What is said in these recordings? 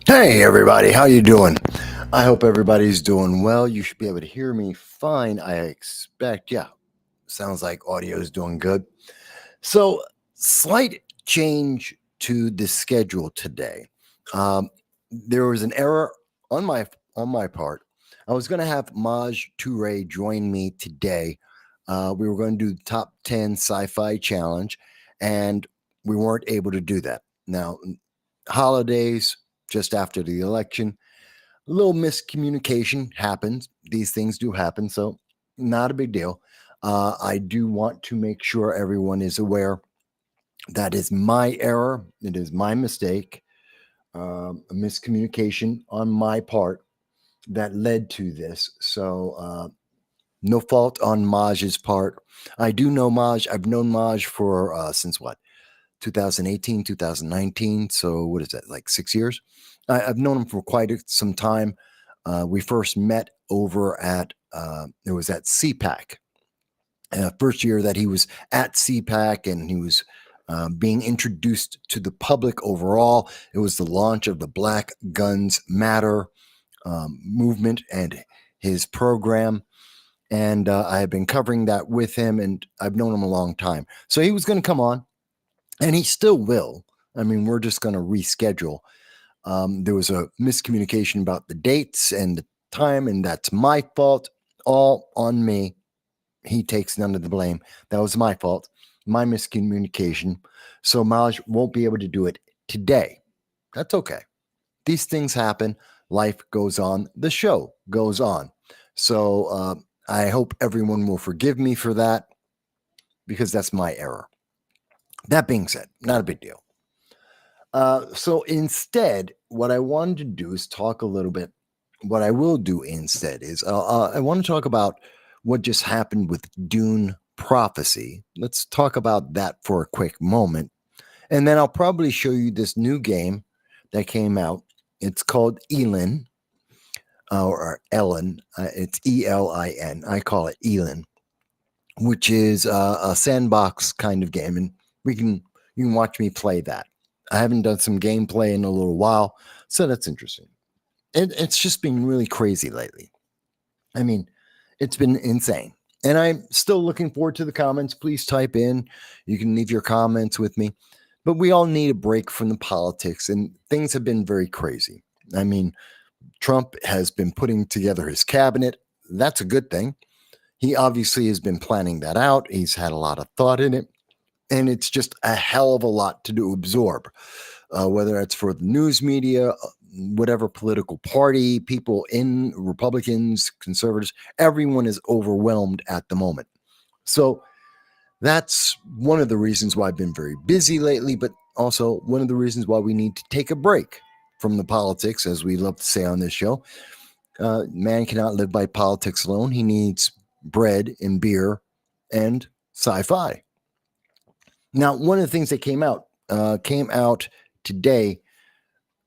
Hey everybody, how you doing? I hope everybody's doing well. You should be able to hear me fine, I expect. Yeah, sounds like audio is doing good. So, slight change to the schedule today. There was an error on my part. I was going to have Maj Toure join me today. We were going to do the top 10 sci-fi challenge, and we weren't able to do that. Now, holidays just after the election, a little miscommunication happens. These things do happen, so not a big deal. I do want to make sure everyone is aware that is my error. It is my mistake, a miscommunication on my part that led to this. So no fault on Maj's part. I do know Maj. I've known Maj for since what? 2018, 2019. So what is that, like 6 years? I've known him for quite some time. We first met over at, it was at CPAC. First year that he was at CPAC, and he was being introduced to the public overall. It was the launch of the Black Guns Matter movement and his program. And I have been covering that with him, and I've known him a long time. So he was going to come on, and he still will. I mean, we're just going to reschedule. There was a miscommunication about the dates and the time, and that's my fault. All on me. He takes none of the blame. That was my fault, my miscommunication. So Maj won't be able to do it today. That's okay. These things happen. Life goes on. The show goes on. So I hope everyone will forgive me for that, because that's my error. That being said, not a big deal. So instead, what I wanted to do is talk a little bit. What I will do instead is I want to talk about what just happened with Dune Prophesy. Let's talk about that for a quick moment. And then I'll probably show you this new game that came out. It's called Elin, or Elin. It's Elin. I call it Elin, which is a sandbox kind of game. And you can watch me play that. I haven't done some gameplay in a little while, so that's interesting. It's just been really crazy lately. I mean, it's been insane. And I'm still looking forward to the comments. Please type in. You can leave your comments with me. But we all need a break from the politics, and things have been very crazy. I mean, Trump has been putting together his cabinet. That's a good thing. He obviously has been planning that out. He's had a lot of thought in it. And it's just a hell of a lot to absorb, whether it's for the news media, whatever political party, people in Republicans, conservatives, everyone is overwhelmed at the moment. So that's one of the reasons why I've been very busy lately, but also one of the reasons why we need to take a break from the politics, as we love to say on this show. Man cannot live by politics alone. He needs bread and beer and sci-fi. Now, one of the things that came out today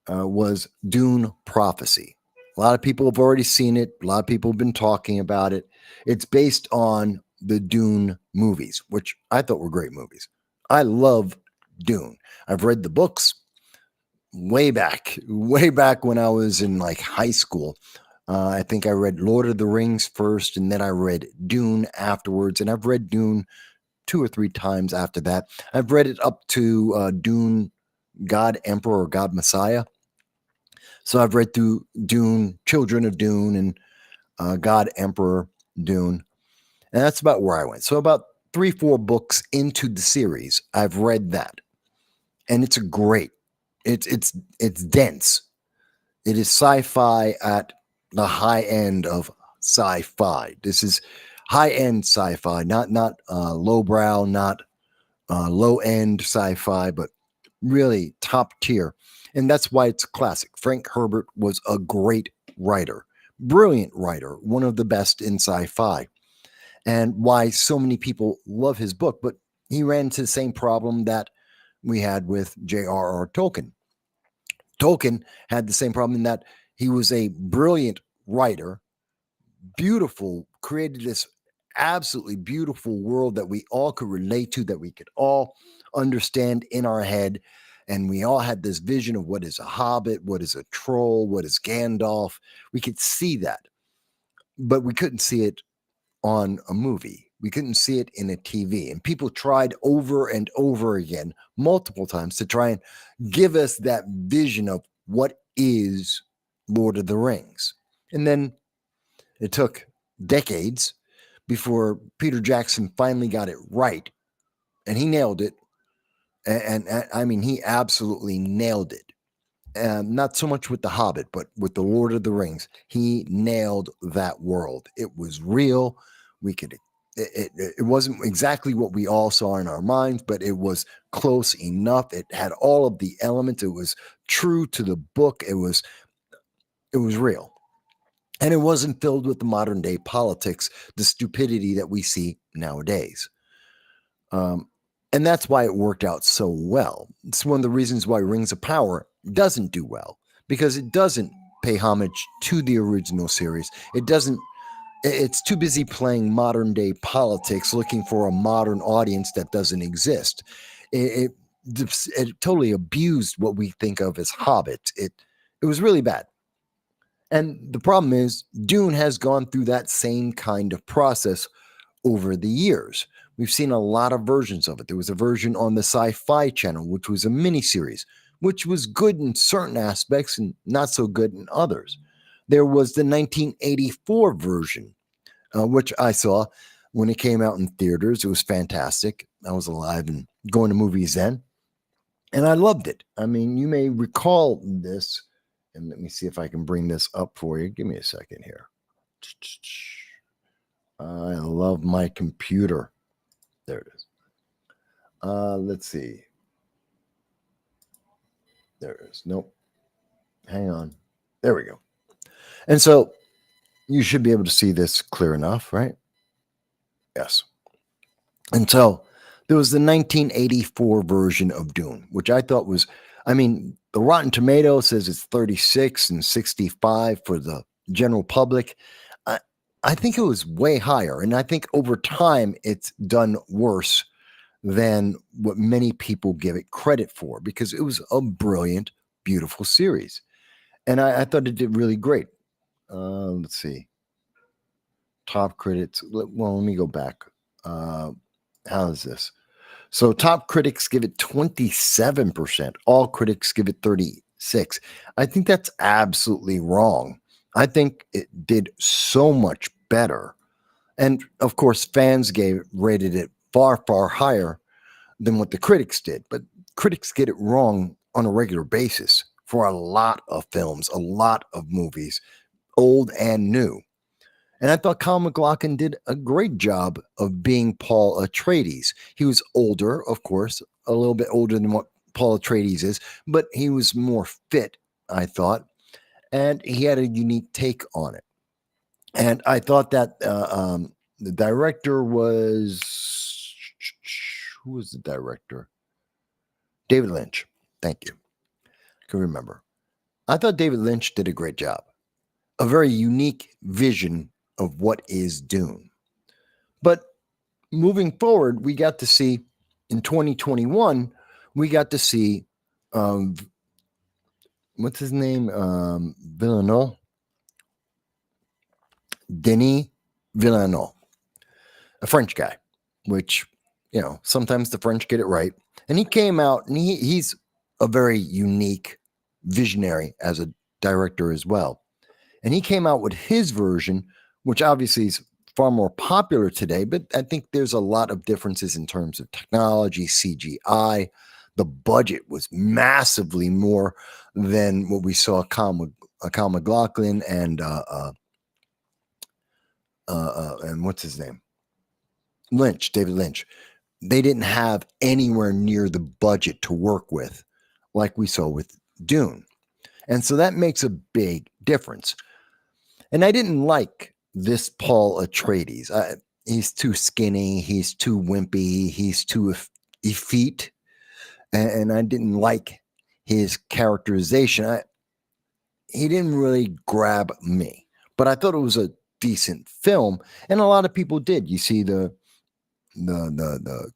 was Dune Prophesy. A lot of people have already seen it. A lot of people have been talking about it. It's based on the Dune movies, which I thought were great movies. I love Dune. I've read the books way back when I was in like high school. I think I read Lord of the Rings first, and then I read Dune afterwards. And I've read Dune 2 or 3 times after that. I've read it up to Dune, God Emperor or God Messiah. So I've read through Dune, Children of Dune, and God Emperor Dune. And that's about where I went. So about 3-4 books into the series, I've read that. And it's great. It's dense. It is sci-fi at the high end of sci-fi. This is high-end sci-fi, not lowbrow, not low-end sci-fi, but really top tier. And that's why it's a classic. Frank Herbert was a great writer, brilliant writer, one of the best in sci-fi. And why so many people love his book. But he ran into the same problem that we had with J.R.R. Tolkien. Tolkien had the same problem in that he was a brilliant writer, beautiful, created this absolutely beautiful world that we all could relate to, that we could all understand in our head. And we all had this vision of what is a hobbit, what is a troll, what is Gandalf. We could see that, but we couldn't see it on a movie. We couldn't see it in a TV. And people tried over and over again, multiple times, to try and give us that vision of what is Lord of the Rings. And then it took decades before Peter Jackson finally got it right. And he nailed it. And I mean, he absolutely nailed it. Not so much with The Hobbit, but with The Lord of the Rings. He nailed that world. It was real. We could. It wasn't exactly what we all saw in our minds, but it was close enough. It had all of the elements. It was true to the book. It was real. And it wasn't filled with the modern day politics, the stupidity that we see nowadays. And that's why it worked out so well. It's one of the reasons why Rings of Power doesn't do well, because it doesn't pay homage to the original series. It's too busy playing modern day politics, looking for a modern audience that doesn't exist. It totally abused what we think of as Hobbit. It was really bad. And the problem is, Dune has gone through that same kind of process over the years. We've seen a lot of versions of it. There was a version on the SciFi channel, which was a miniseries, which was good in certain aspects and not so good in others. There was the 1984 version, which I saw when it came out in theaters. It was fantastic. I was alive and going to movies then, and I loved it. I mean, you may recall this, and let me see if I can bring this up for you. Give me a second here. I love my computer. There it is. Let's see. There it is. Nope. Hang on. There we go. And so you should be able to see this clear enough, right? Yes. And so there was the 1984 version of Dune, which I thought was, I mean, the Rotten Tomatoes says it's 36 and 65 for the general public. I think it was way higher. And I think over time it's done worse than what many people give it credit for, because it was a brilliant, beautiful series. And I thought it did really great. Let's see. Top critics. Well, let me go back. How is this? So top critics give it 27%. All critics give it 36%. I think that's absolutely wrong. I think it did so much better. And of course, fans rated it far, far higher than what the critics did. But critics get it wrong on a regular basis for a lot of films, a lot of movies, old and new. And I thought Kyle MacLachlan did a great job of being Paul Atreides. He was older, of course, a little bit older than what Paul Atreides is, but he was more fit, I thought. And he had a unique take on it. And I thought that the director was, who was the director? David Lynch. Thank you. I can remember. I thought David Lynch did a great job. A very unique vision of what is Dune. But moving forward, we got to see in 2021, we got to see, what's his name? Villeneuve. Denis Villeneuve, a French guy, which, sometimes the French get it right. And he came out, and he's a very unique visionary as a director as well. And he came out with his version, which obviously is far more popular today, but I think there's a lot of differences in terms of technology, CGI. The budget was massively more than what we saw Kyle MacLachlan and what's his name? David Lynch. They didn't have anywhere near the budget to work with like we saw with Dune. And so that makes a big difference. And I didn't like this Paul Atreides. he's too skinny, he's too wimpy, he's too effete, and I didn't like his characterization. He didn't really grab me, but I thought it was a decent film, and a lot of people did. You see, the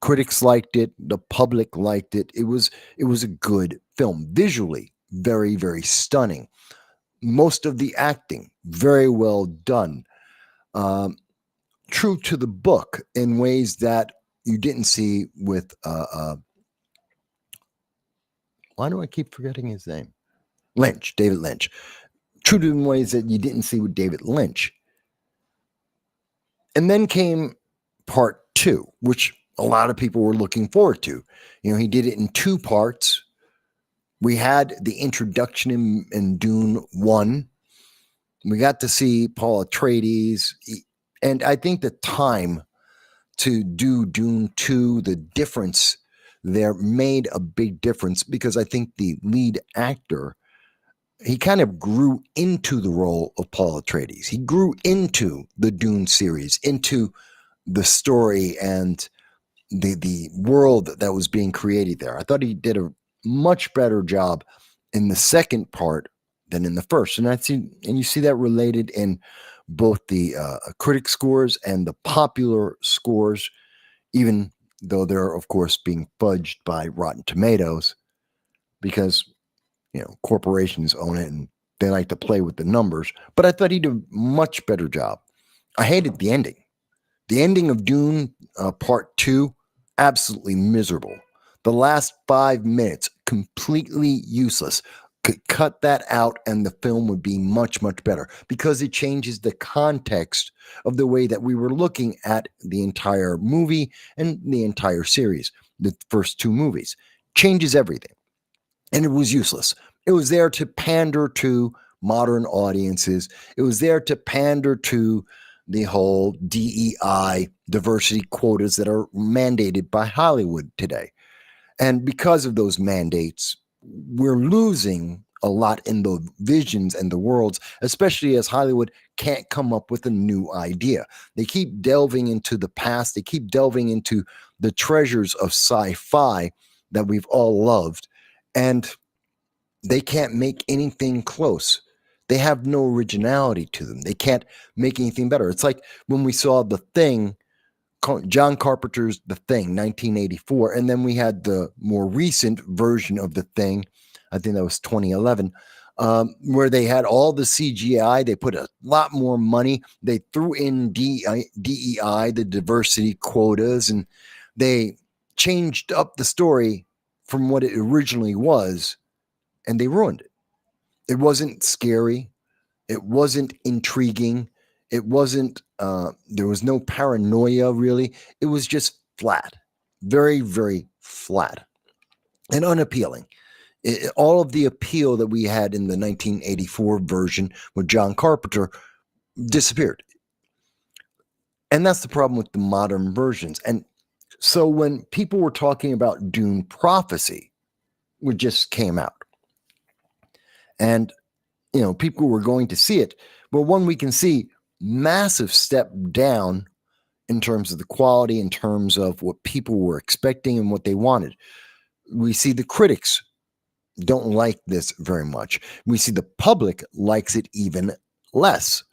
critics liked it, the public liked it. It was a good film, visually very, very stunning. Most of the acting very well done, um, true to the book in ways that you didn't see with. Why do I keep forgetting his name? Lynch, David Lynch. True to in ways that you didn't see with David Lynch. And then came part two, which a lot of people were looking forward to. He did it in two parts. We had the introduction in Dune 1. We got to see Paul Atreides. And I think the time to do Dune 2, the difference there made a big difference because I think the lead actor, he kind of grew into the role of Paul Atreides. He grew into the Dune series, into the story and the world that was being created there. I thought he did a much better job in the second part than in the first, and you see that related in both the critic scores and the popular scores, even though they're of course being fudged by Rotten Tomatoes because corporations own it and they like to play with the numbers. But I thought he did a much better job. I hated the ending. The ending of Dune Part 2, absolutely miserable. The last 5 minutes, completely useless. Could cut that out and the film would be much, much better because it changes the context of the way that we were looking at the entire movie and the entire series, the first two movies. Changes everything. And it was useless. It was there to pander to modern audiences. It was there to pander to the whole DEI diversity quotas that are mandated by Hollywood today. And because of those mandates, we're losing a lot in the visions and the worlds, especially as Hollywood can't come up with a new idea. They keep delving into the past. They keep delving into the treasures of sci-fi that we've all loved. And they can't make anything close. They have no originality to them. They can't make anything better. It's like when we saw The Thing, John Carpenter's The Thing, 1984, and then we had the more recent version of The Thing, I think that was 2011, where they had all the CGI. They put a lot more money. They threw in DEI, the diversity quotas, and they changed up the story from what it originally was, and they ruined it. It wasn't scary. It wasn't intriguing. It wasn't, there was no paranoia really. It was just flat, very, very flat and unappealing. All of the appeal that we had in the 1984 version with John Carpenter disappeared. And that's the problem with the modern versions. And so when people were talking about Dune Prophecy, which just came out, and people were going to see it. But one, we can see massive step down in terms of the quality, in terms of what people were expecting and what they wanted. We see the critics don't like this very much. We see the public likes it even less.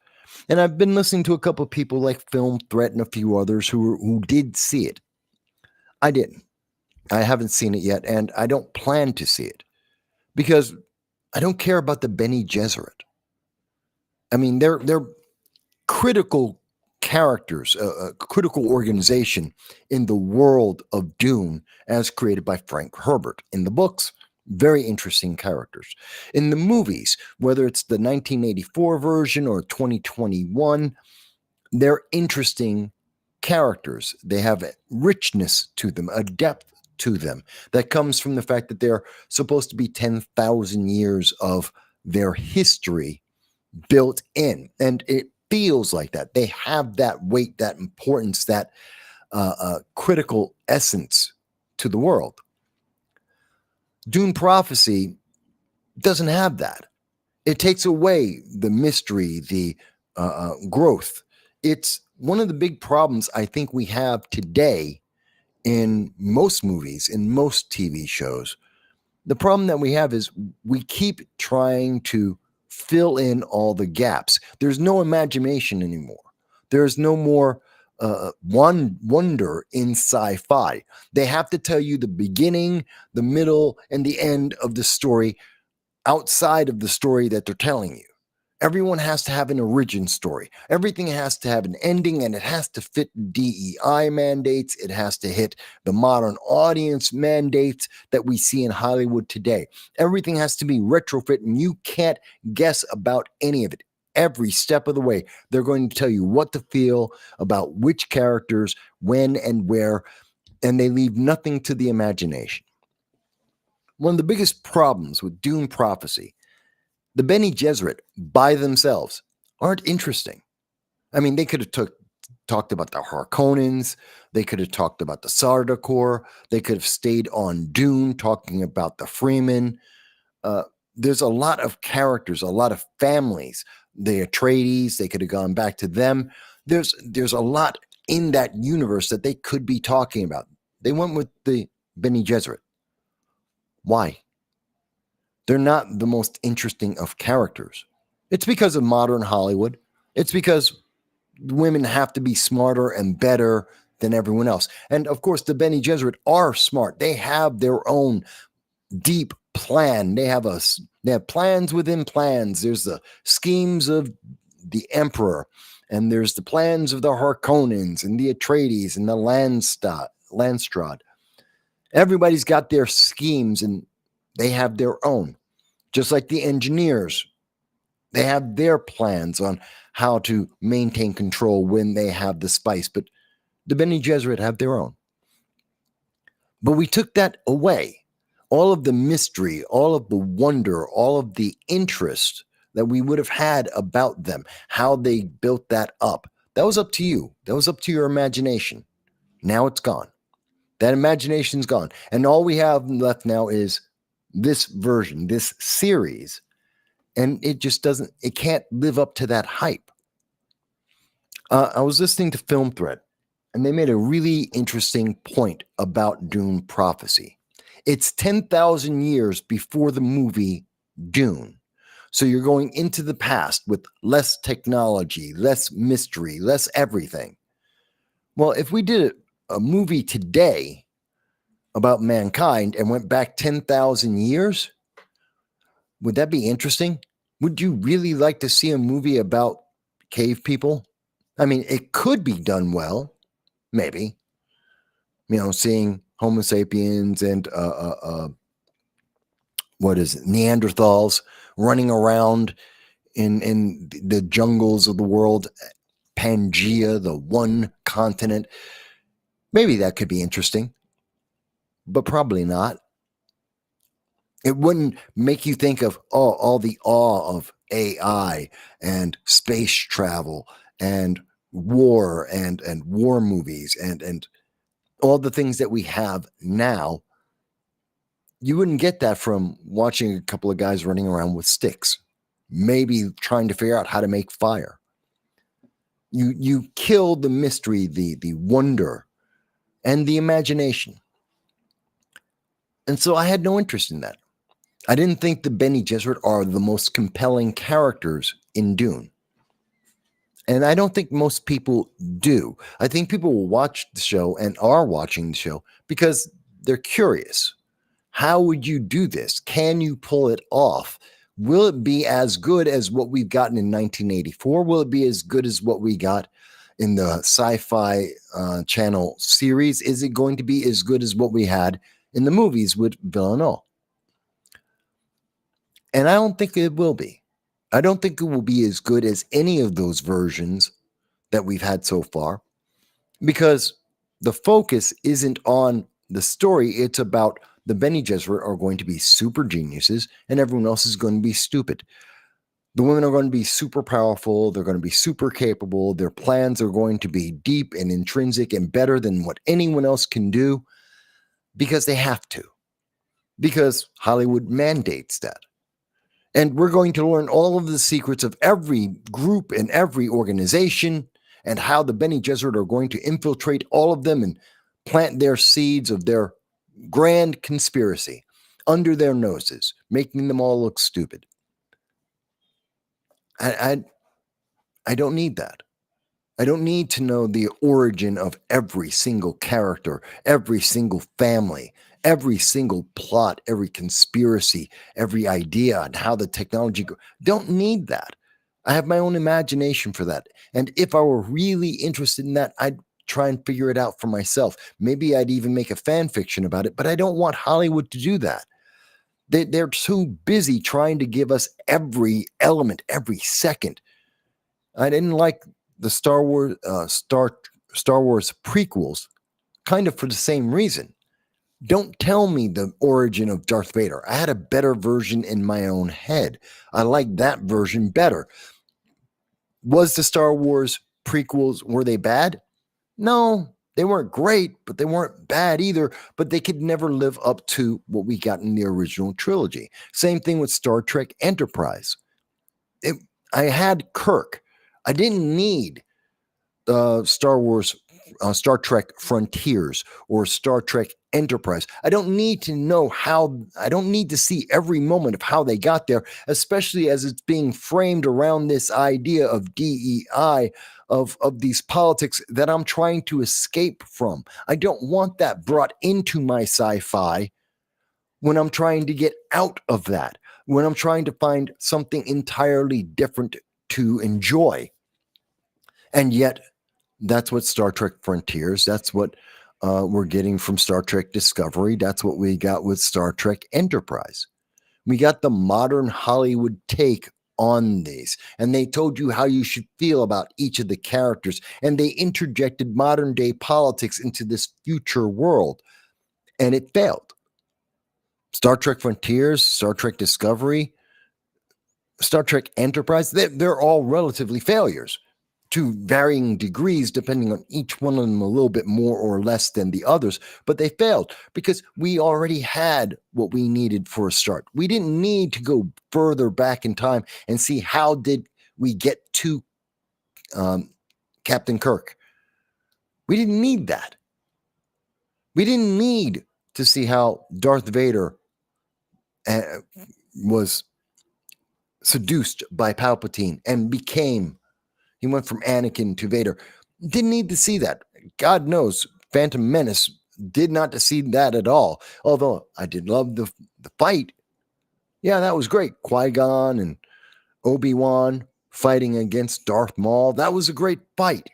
And I've been listening to a couple of people like Film Threat and a few others who did see it. I didn't. I haven't seen it yet, and I don't plan to see it because I don't care about the Bene Gesserit. I mean, they're critical characters, a critical organization in the world of Dune as created by Frank Herbert. In the books, very interesting characters. In the movies, whether it's the 1984 version or 2021, they're interesting characters. They have a richness to them, a depth to them that comes from the fact that they're supposed to be 10,000 years of their history built in. And it feels like that. They have that weight, that importance, that critical essence to the world. Dune Prophecy doesn't have that. It takes away the mystery, the growth. It's one of the big problems I think we have today in most movies, in most TV shows. The problem that we have is we keep trying to fill in all the gaps. There's no imagination anymore. There's no more wonder in sci-fi. They have to tell you the beginning, the middle, and the end of the story outside of the story that they're telling you. Everyone has to have an origin story. Everything has to have an ending, and it has to fit DEI mandates. It has to hit the modern audience mandates that we see in Hollywood today. Everything has to be retrofit, and you can't guess about any of it. Every step of the way, they're going to tell you what to feel about which characters, when, and where, and they leave nothing to the imagination. One of the biggest problems with Dune Prophecy, the Bene Gesserit by themselves aren't interesting. I mean, they could have talked about the Harkonnens. They could have talked about the Sardaukar. They could have stayed on Dune talking about the Freeman. There's a lot of characters, a lot of families. The Atreides, they could have gone back to them. There's a lot in that universe that they could be talking about. They went with the Bene Gesserit. Why? They're not the most interesting of characters. It's because of modern Hollywood. It's because women have to be smarter and better than everyone else. And of course, the Bene Gesserit are smart. They have their own deep plan. They have plans within plans. There's the schemes of the Emperor, and there's the plans of the Harkonnens and the Atreides and the Landstrad. Everybody's got their schemes, and they have their own. Just like the engineers, they have their plans on how to maintain control when they have the spice, but the Bene Gesserit have their own. But we took that away. All of the mystery, all of the wonder, all of the interest that we would have had about them, how they built that up, that was up to you. That was up to your imagination. Now it's gone. That imagination's gone. And all we have left now is this version, this series. And it just it can't live up to that hype. I was listening to Film Thread, and they made a really interesting point about Dune Prophecy. It's 10,000 years before the movie Dune. So you're going into the past with less technology, less mystery, less everything. Well, if we did a movie today about mankind and went back 10,000 years, would that be interesting? Would you really like to see a movie about cave people? I mean, it could be done well, maybe. Seeing Homo sapiens and Neanderthals running around in the jungles of the world, Pangea, the one continent. Maybe that could be interesting, but probably not. It wouldn't make you think of all the awe of AI and space travel and war and war movies and all the things that we have now. You wouldn't get that from watching a couple of guys running around with sticks, maybe trying to figure out how to make fire. You kill the mystery, the wonder, and the imagination. And so I had no interest in that. I didn't think the Bene Gesserit are the most compelling characters in Dune. And I don't think most people do. I think people will watch the show and are watching the show because they're curious. How would you do this? Can you pull it off? Will it be as good as what we've gotten in 1984? Will it be as good as what we got in the Sci-Fi Channel series? Is it going to be as good as what we had in the movies with Villeneuve? And I don't think it will be. I don't think it will be as good as any of those versions that we've had so far, because the focus isn't on the story. It's about the Bene Gesserit are going to be super geniuses and everyone else is going to be stupid. The women are going to be super powerful. They're going to be super capable. Their plans are going to be deep and intrinsic and better than what anyone else can do because they have to, because Hollywood mandates that. And we're going to learn all of the secrets of every group and every organization and how the Bene Gesserit are going to infiltrate all of them and plant their seeds of their grand conspiracy under their noses, making them all look stupid. I don't need that. I don't need to know the origin of every single character, every single family, every single plot, every conspiracy, every idea, and how the technology don't need that. I have my own imagination for that. And if I were really interested in that, I'd try and figure it out for myself. Maybe I'd even make a fan fiction about it, but I don't want Hollywood to do that. They're too busy trying to give us every element, every second. I didn't like the Star Wars prequels, kind of for the same reason. Don't tell me the origin of Darth Vader. I had a better version in my own head. I like that version better. Was the Star Wars prequels, were they bad? No, they weren't great, but they weren't bad either. But they could never live up to what we got in the original trilogy. Same thing with Star Trek Enterprise. I had Kirk. I didn't need Star Trek Frontiers or Star Trek Enterprise. I don't need to know how, I don't need to see every moment of how they got there, especially as it's being framed around this idea of DEI, of these politics that I'm trying to escape from. I don't want that brought into my sci-fi when I'm trying to get out of that, when I'm trying to find something entirely different to enjoy. And yet, that's what Star Trek Frontiers, that's what we're getting from Star Trek Discovery. That's what we got with Star Trek Enterprise. We got the modern Hollywood take on these, and they told you how you should feel about each of the characters, and they interjected modern day politics into this future world, and it failed. Star Trek Frontiers, Star Trek Discovery, Star Trek Enterprise, they're all relatively failures to varying degrees, depending on each one of them a little bit more or less than the others, but they failed because we already had what we needed for a start. We didn't need to go further back in time and see how did we get to Captain Kirk. We didn't need that. We didn't need to see how Darth Vader was seduced by Palpatine and became, he went from Anakin to Vader. Didn't need to see that. God knows, Phantom Menace did not see that at all. Although I did love the fight. Yeah, that was great. Qui-Gon and Obi-Wan fighting against Darth Maul. That was a great fight.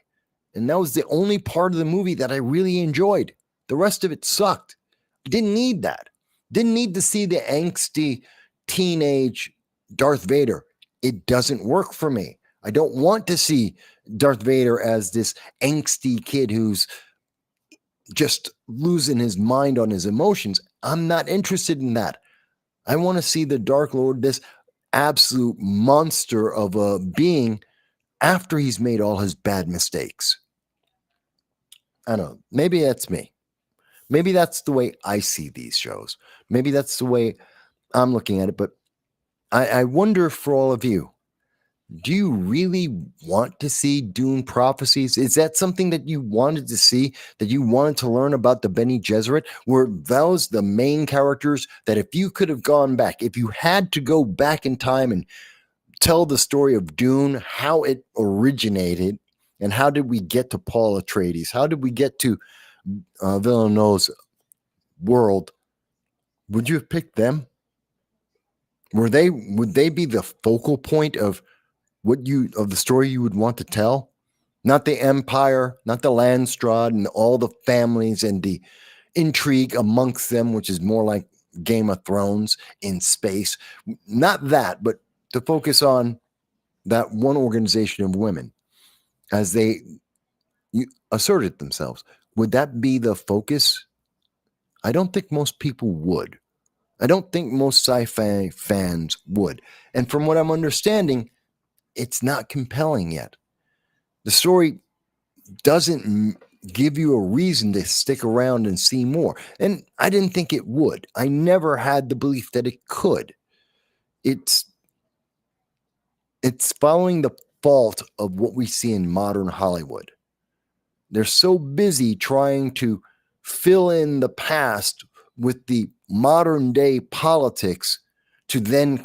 And that was the only part of the movie that I really enjoyed. The rest of it sucked. Didn't need that. Didn't need to see the angsty teenage Darth Vader. It doesn't work for me. I don't want to see Darth Vader as this angsty kid who's just losing his mind on his emotions. I'm not interested in that. I want to see the Dark Lord, this absolute monster of a being, after he's made all his bad mistakes. I don't know. Maybe that's me. Maybe that's the way I see these shows. Maybe that's the way I'm looking at it. But I wonder for all of you, do you really want to see Dune Prophecies? Is that something that you wanted to see, that you wanted to learn about the Bene Gesserit? Were those the main characters that if you could have gone back, if you had to go back in time and tell the story of Dune, how it originated, and how did we get to Paul Atreides? How did we get to Villeneuve's world? Would you have picked them? Would they be the focal point of the story you would want to tell? Not the empire, not the Landstrad and all the families and the intrigue amongst them, which is more like Game of Thrones in space. Not that, but to focus on that one organization of women as they asserted themselves. Would that be the focus? I don't think most people would. I don't think most sci-fi fans would. And from what I'm understanding, it's not compelling yet. The story doesn't give you a reason to stick around and see more. And I didn't think it would. I never had the belief that it could. It's following the fault of what we see in modern Hollywood. They're so busy trying to fill in the past with the modern day politics to then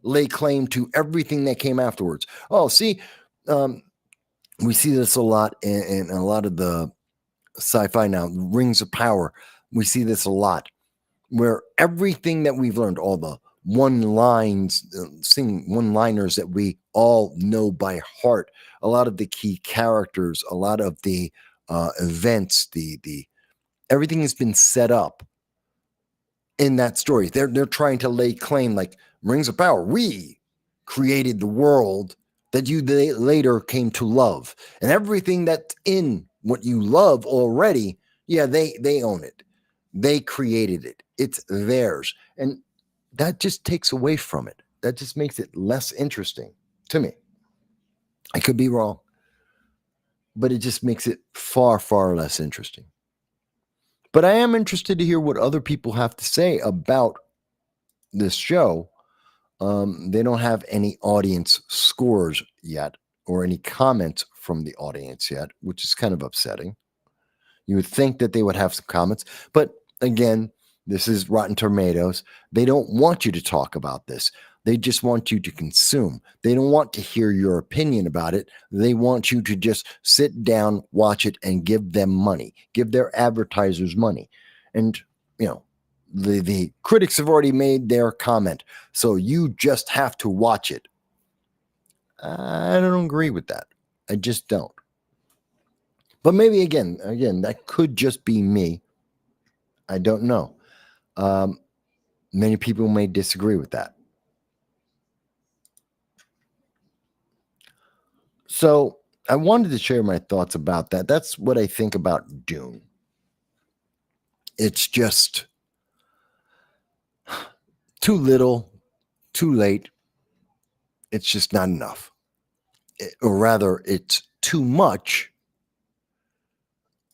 lay claim to everything that came afterwards. Oh, see, we see this a lot in a lot of the sci-fi now, Rings of Power. We see this a lot where everything that we've learned, all the one-liners that we all know by heart, a lot of the key characters, a lot of the events, the everything has been set up in that story. They're trying to lay claim, like Rings of Power. We created the world that you later came to love, and everything that's in what you love already. Yeah, they own it. They created it. It's theirs, and that just takes away from it. That just makes it less interesting to me. I could be wrong, but it just makes it far, far less interesting. But I am interested to hear what other people have to say about this show. They don't have any audience scores yet or any comments from the audience yet, which is kind of upsetting. You would think that they would have some comments, but again, this is Rotten Tomatoes. They don't want you to talk about this. They just want you to consume. They don't want to hear your opinion about it. They want you to just sit down, watch it, and give them money, give their advertisers money. And, you know, the critics have already made their comment, so you just have to watch it. I don't agree with that. I just don't. But maybe again, that could just be me. I don't know. Many people may disagree with that. So I wanted to share my thoughts about that. That's what I think about Dune. It's just too little, too late. It's just not enough. Or rather, it's too much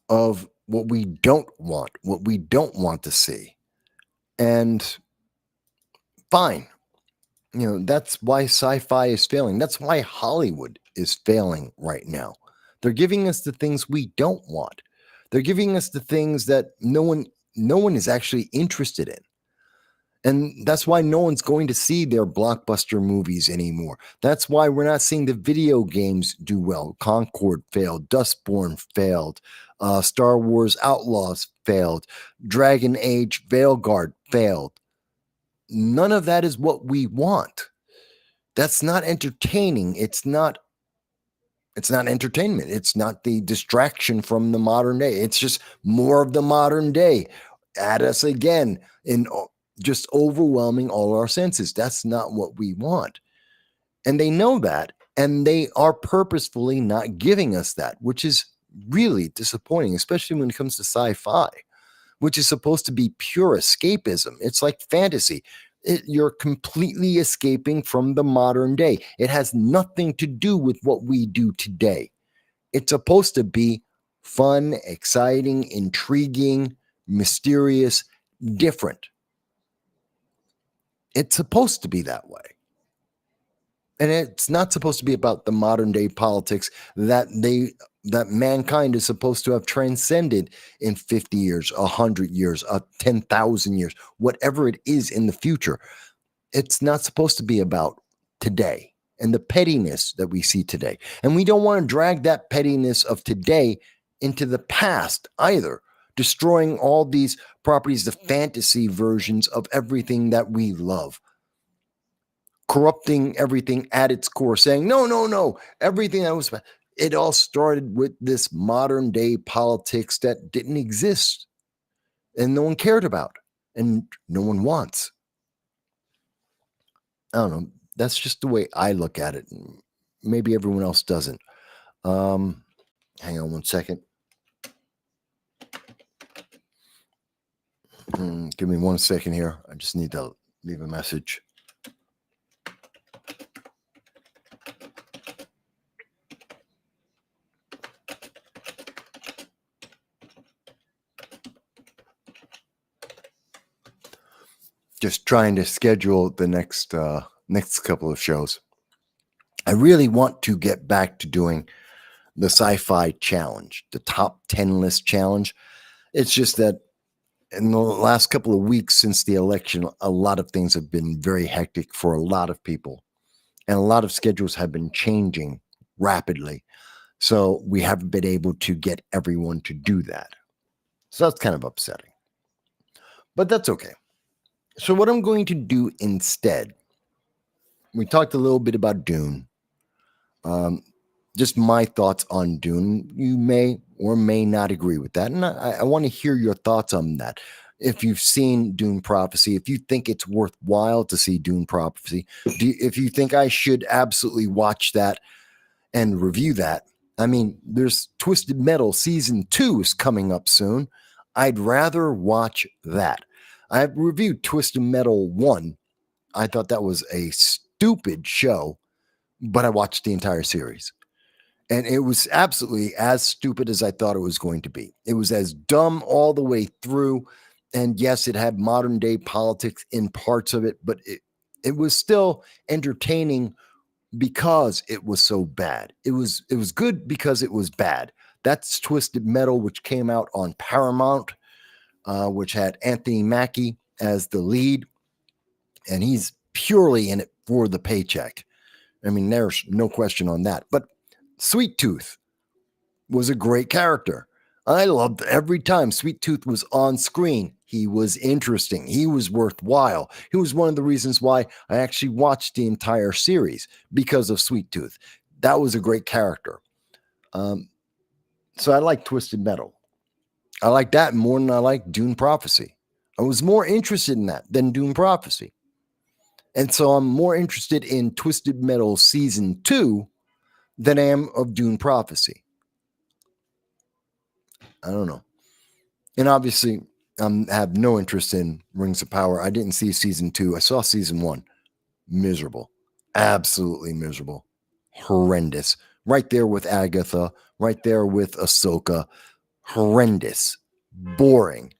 of what we don't want to see. And fine. You know, that's why sci-fi is failing. That's why Hollywood is failing right now. They're giving us the things we don't want. They're giving us the things that no one is actually interested in. And that's why no one's going to see their blockbuster movies anymore. That's why we're not seeing the video games do well. Concord failed. Dustborn failed. Star Wars Outlaws failed. Dragon Age Veilguard failed. None of that is what we want. That's not entertaining. It's not entertainment. It's not the distraction from the modern day. It's just more of the modern day at us again in just overwhelming all our senses. That's not what we want. And they know that, and they are purposefully not giving us that, which is really disappointing, especially when it comes to sci-fi, which is supposed to be pure escapism. It's like fantasy. You're completely escaping from the modern day. It has nothing to do with what we do today. It's supposed to be fun, exciting, intriguing, mysterious, different. It's supposed to be that way. And it's not supposed to be about the modern day politics that mankind is supposed to have transcended in 50 years, 100 years, 10,000 years, whatever it is in the future. It's not supposed to be about today and the pettiness that we see today. And we don't want to drag that pettiness of today into the past either, destroying all these properties, the fantasy versions of everything that we love. Corrupting everything at its core, saying, no, everything that was, it all started with this modern day politics that didn't exist and no one cared about and no one wants. I don't know. That's just the way I look at it. Maybe everyone else doesn't. Hang on one second. Give me 1 second here. I just need to leave a message. Just trying to schedule the next couple of shows. I really want to get back to doing the sci-fi challenge, the top 10 list challenge. It's just that in the last couple of weeks since the election, a lot of things have been very hectic for a lot of people, and a lot of schedules have been changing rapidly. So we haven't been able to get everyone to do that. So that's kind of upsetting, but that's okay. So, what I'm going to do instead, we talked a little bit about Dune. Um, just my thoughts on Dune. You may or may not agree with that. And I want to hear your thoughts on that. If you've seen Dune Prophecy, if you think it's worthwhile to see Dune Prophecy, if you think I should absolutely watch that and review that. I mean, there's Twisted Metal season 2 is coming up soon. I'd rather watch that. I've reviewed Twisted Metal 1. I thought that was a stupid show, but I watched the entire series. And it was absolutely as stupid as I thought it was going to be. It was as dumb all the way through. And yes, it had modern day politics in parts of it, but it was still entertaining because it was so bad. It was good because it was bad. That's Twisted Metal, which came out on Paramount, which had Anthony Mackie as the lead, and he's purely in it for the paycheck. I mean, there's no question on that. But Sweet Tooth was a great character. I loved every time Sweet Tooth was on screen. He was interesting. He was worthwhile. He was one of the reasons why I actually watched the entire series because of Sweet Tooth. That was a great character. Um, so I like Twisted Metal. I like that more than I like Dune Prophecy. I was more interested in that than Dune Prophecy. And so I'm more interested in Twisted Metal Season 2 than I am of Dune Prophecy. I don't know. And obviously, I have no interest in Rings of Power. I didn't see Season 2. I saw Season 1. Miserable. Absolutely miserable. Horrendous. Right there with Agatha. Right there with Ahsoka. Horrendous. Boring.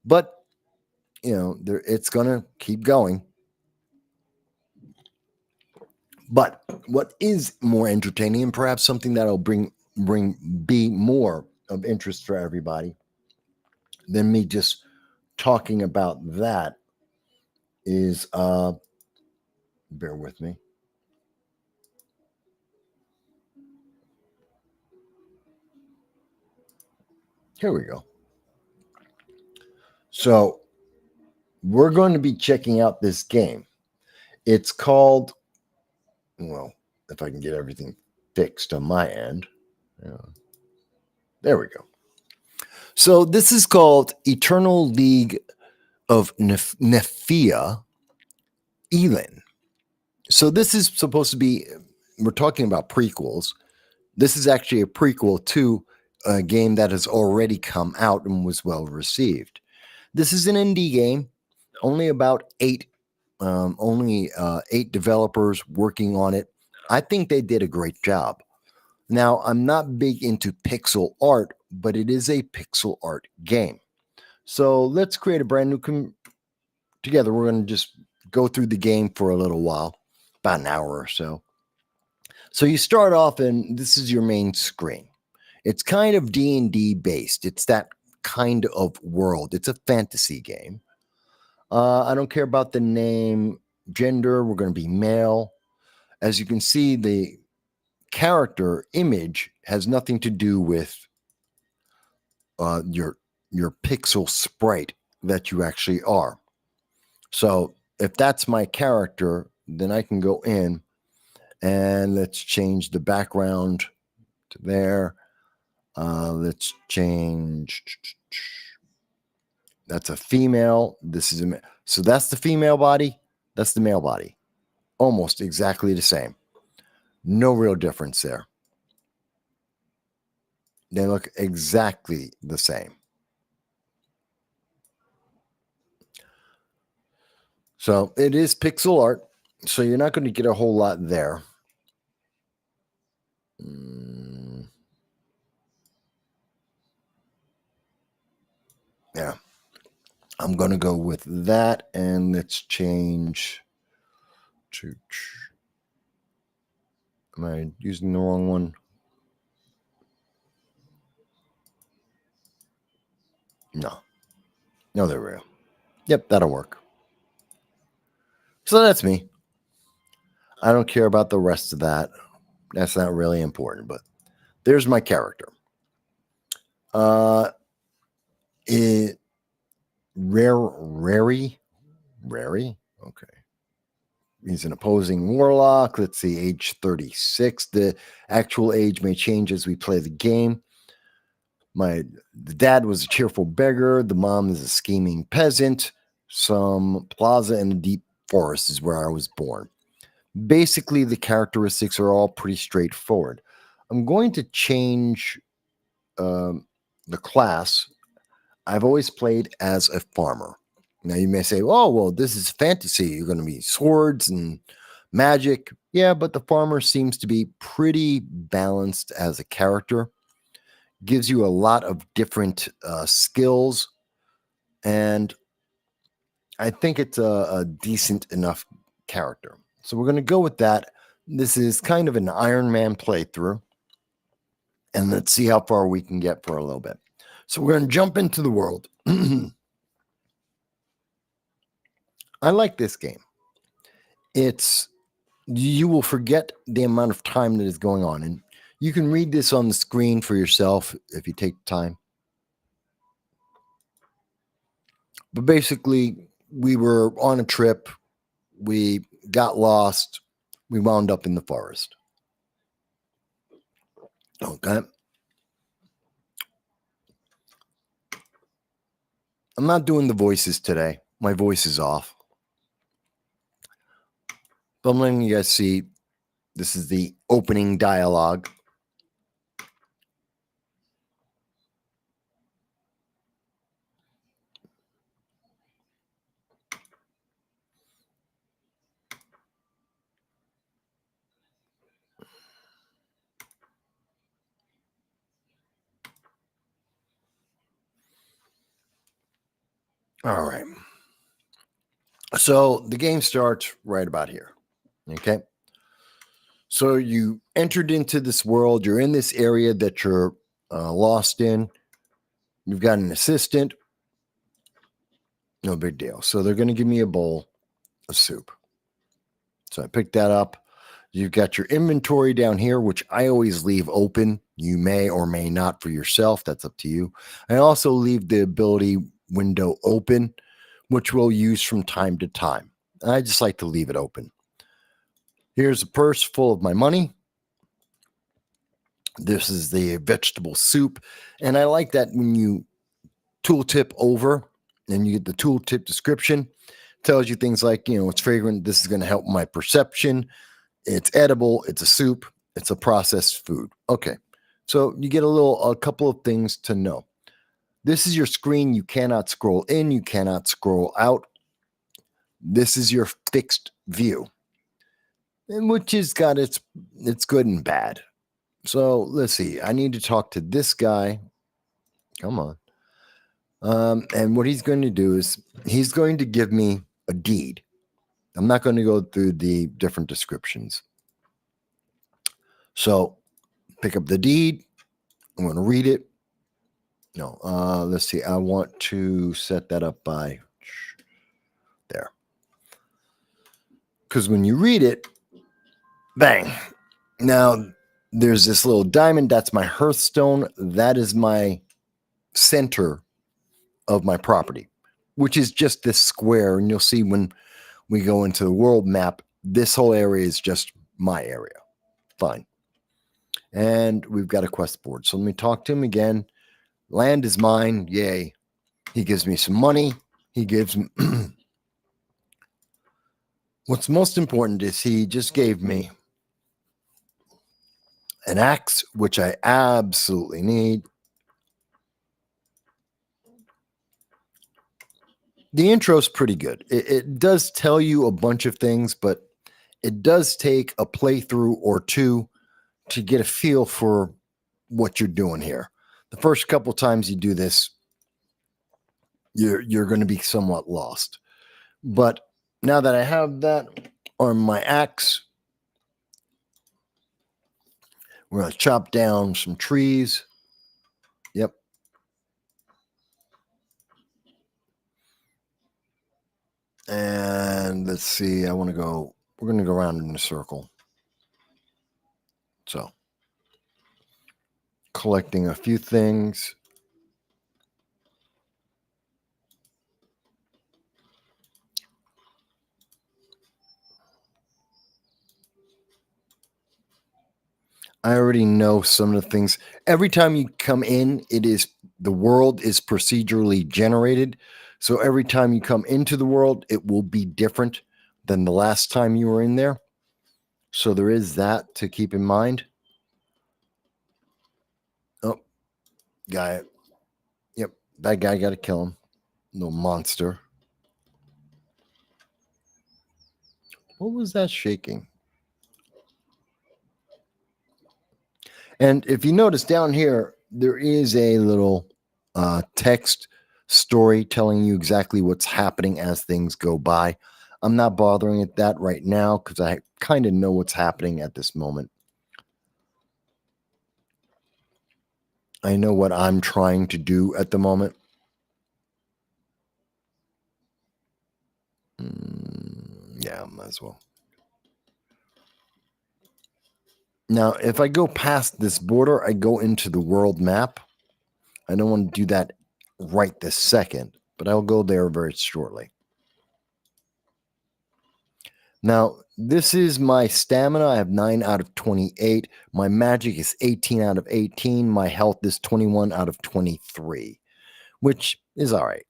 But, it's going to keep going. But what is more entertaining, and perhaps something that'll be more of interest for everybody than me just talking about that, is bear with me. Here we go. So we're going to be checking out this game. It's called, well, if I can get everything fixed on my end. There we go. So this is called Eternal League of Nephia Elin. So this is supposed to be, we're talking about prequels. This is actually a prequel to a game that has already come out and was well received. This is an indie game, only about eight developers working on it. I think they did a great job. Now, I'm not big into pixel art, but it is a pixel art game. So let's create a brand new together. We're going to just go through the game for a little while, about an hour or so. So you start off, and this is your main screen. It's kind of D&D based. It's that kind of world. It's a fantasy game. I don't care about the name, gender. We're going to be male. As you can see, the character image has nothing to do with your pixel sprite that you actually are. So if that's my character, then I can go in and let's change the background to there. Let's change. That's a female. This is a male. So that's the female body. That's the male body. Almost exactly the same. No real difference there. They look exactly the same. So it is pixel art. So you're not going to get a whole lot there. Yeah. I'm going to go with that, and let's change to Am I using the wrong one? No. No, there we go. Yep, that'll work. So that's me. I don't care about the rest of that. That's not really important, but there's my character. It Rary? Okay. He's an opposing warlock. Let's see, age 36. The actual age may change as we play the game. The dad was a cheerful beggar. The mom is a scheming peasant. Some plaza in a deep forest is where I was born. Basically, the characteristics are all pretty straightforward. I'm going to change the class. I've always played as a farmer. Now you may say, "Oh, well, this is fantasy. You're going to be swords and magic." Yeah, but the farmer seems to be pretty balanced as a character. Gives you a lot of different skills, and I think it's a decent enough character. So we're going to go with that. This is kind of an Iron Man playthrough, and let's see how far we can get for a little bit. So we're going to jump into the world. I like this game. You will forget the amount of time that is going on, and you can read this on the screen for yourself if you take time. But basically, we were on a trip. We got lost. We wound up in the forest. Okay. I'm not doing the voices today. My voice is off. But I'm letting you guys see this is the opening dialogue. All right. So the game starts right about here. Okay. So you entered into this world. You're in this area that you're lost in. You've got an assistant. No big deal. So they're going to give me a bowl of soup. So I picked that up. You've got your inventory down here, which I always leave open. You may or may not for yourself. That's up to you. I also leave the ability window open, which we'll use from time to time. I just like to leave it open. Here's a purse full of my money. This is the vegetable soup. And I like that when you tooltip over and you get the tooltip description, tells you things like, it's fragrant. This is going to help my perception. It's edible. It's a soup. It's a processed food. Okay. So you get a couple of things to know. This is your screen. You cannot scroll in. You cannot scroll out. This is your fixed view, and which has got its good and bad. So let's see. I need to talk to this guy. Come on. And what he's going to do is he's going to give me a deed. I'm not going to go through the different descriptions. So pick up the deed. I'm going to read it. No, let's see. I want to set that up by there. Because when you read it, bang. Now, there's this little diamond. That's my hearthstone. That is my center of my property, which is just this square. And you'll see when we go into the world map, this whole area is just my area. Fine. And we've got a quest board. So let me talk to him again. Land is mine. Yay. He gives me some money. He gives me... What's most important is he just gave me an axe, which I absolutely need. The intro's pretty good. It does tell you a bunch of things, but it does take a playthrough or two to get a feel for what you're doing here. The first couple times you do this, you're going to be somewhat lost. But now that I have that on my axe, We're going to chop down some trees. Yep. And let's see. We're going to go around in a circle. So, collecting a few things. I already know some of the things. Every time you come in, the world is procedurally generated. So every time you come into the world, it will be different than the last time you were in there. So there is that to keep in mind. Oh, guy. Yep, that guy got to kill him. Little monster. What was that shaking? And if you notice down here, there is a little text story telling you exactly what's happening as things go by. I'm not bothering at that right now because I kind of know what's happening at this moment. I know what I'm trying to do at the moment. Yeah, might as well. Now, if I go past this border, I go into the world map. I don't want to do that right this second, but I'll go there very shortly. Now, this is my stamina. I have 9 out of 28. My magic is 18 out of 18. My health is 21 out of 23, which is all right.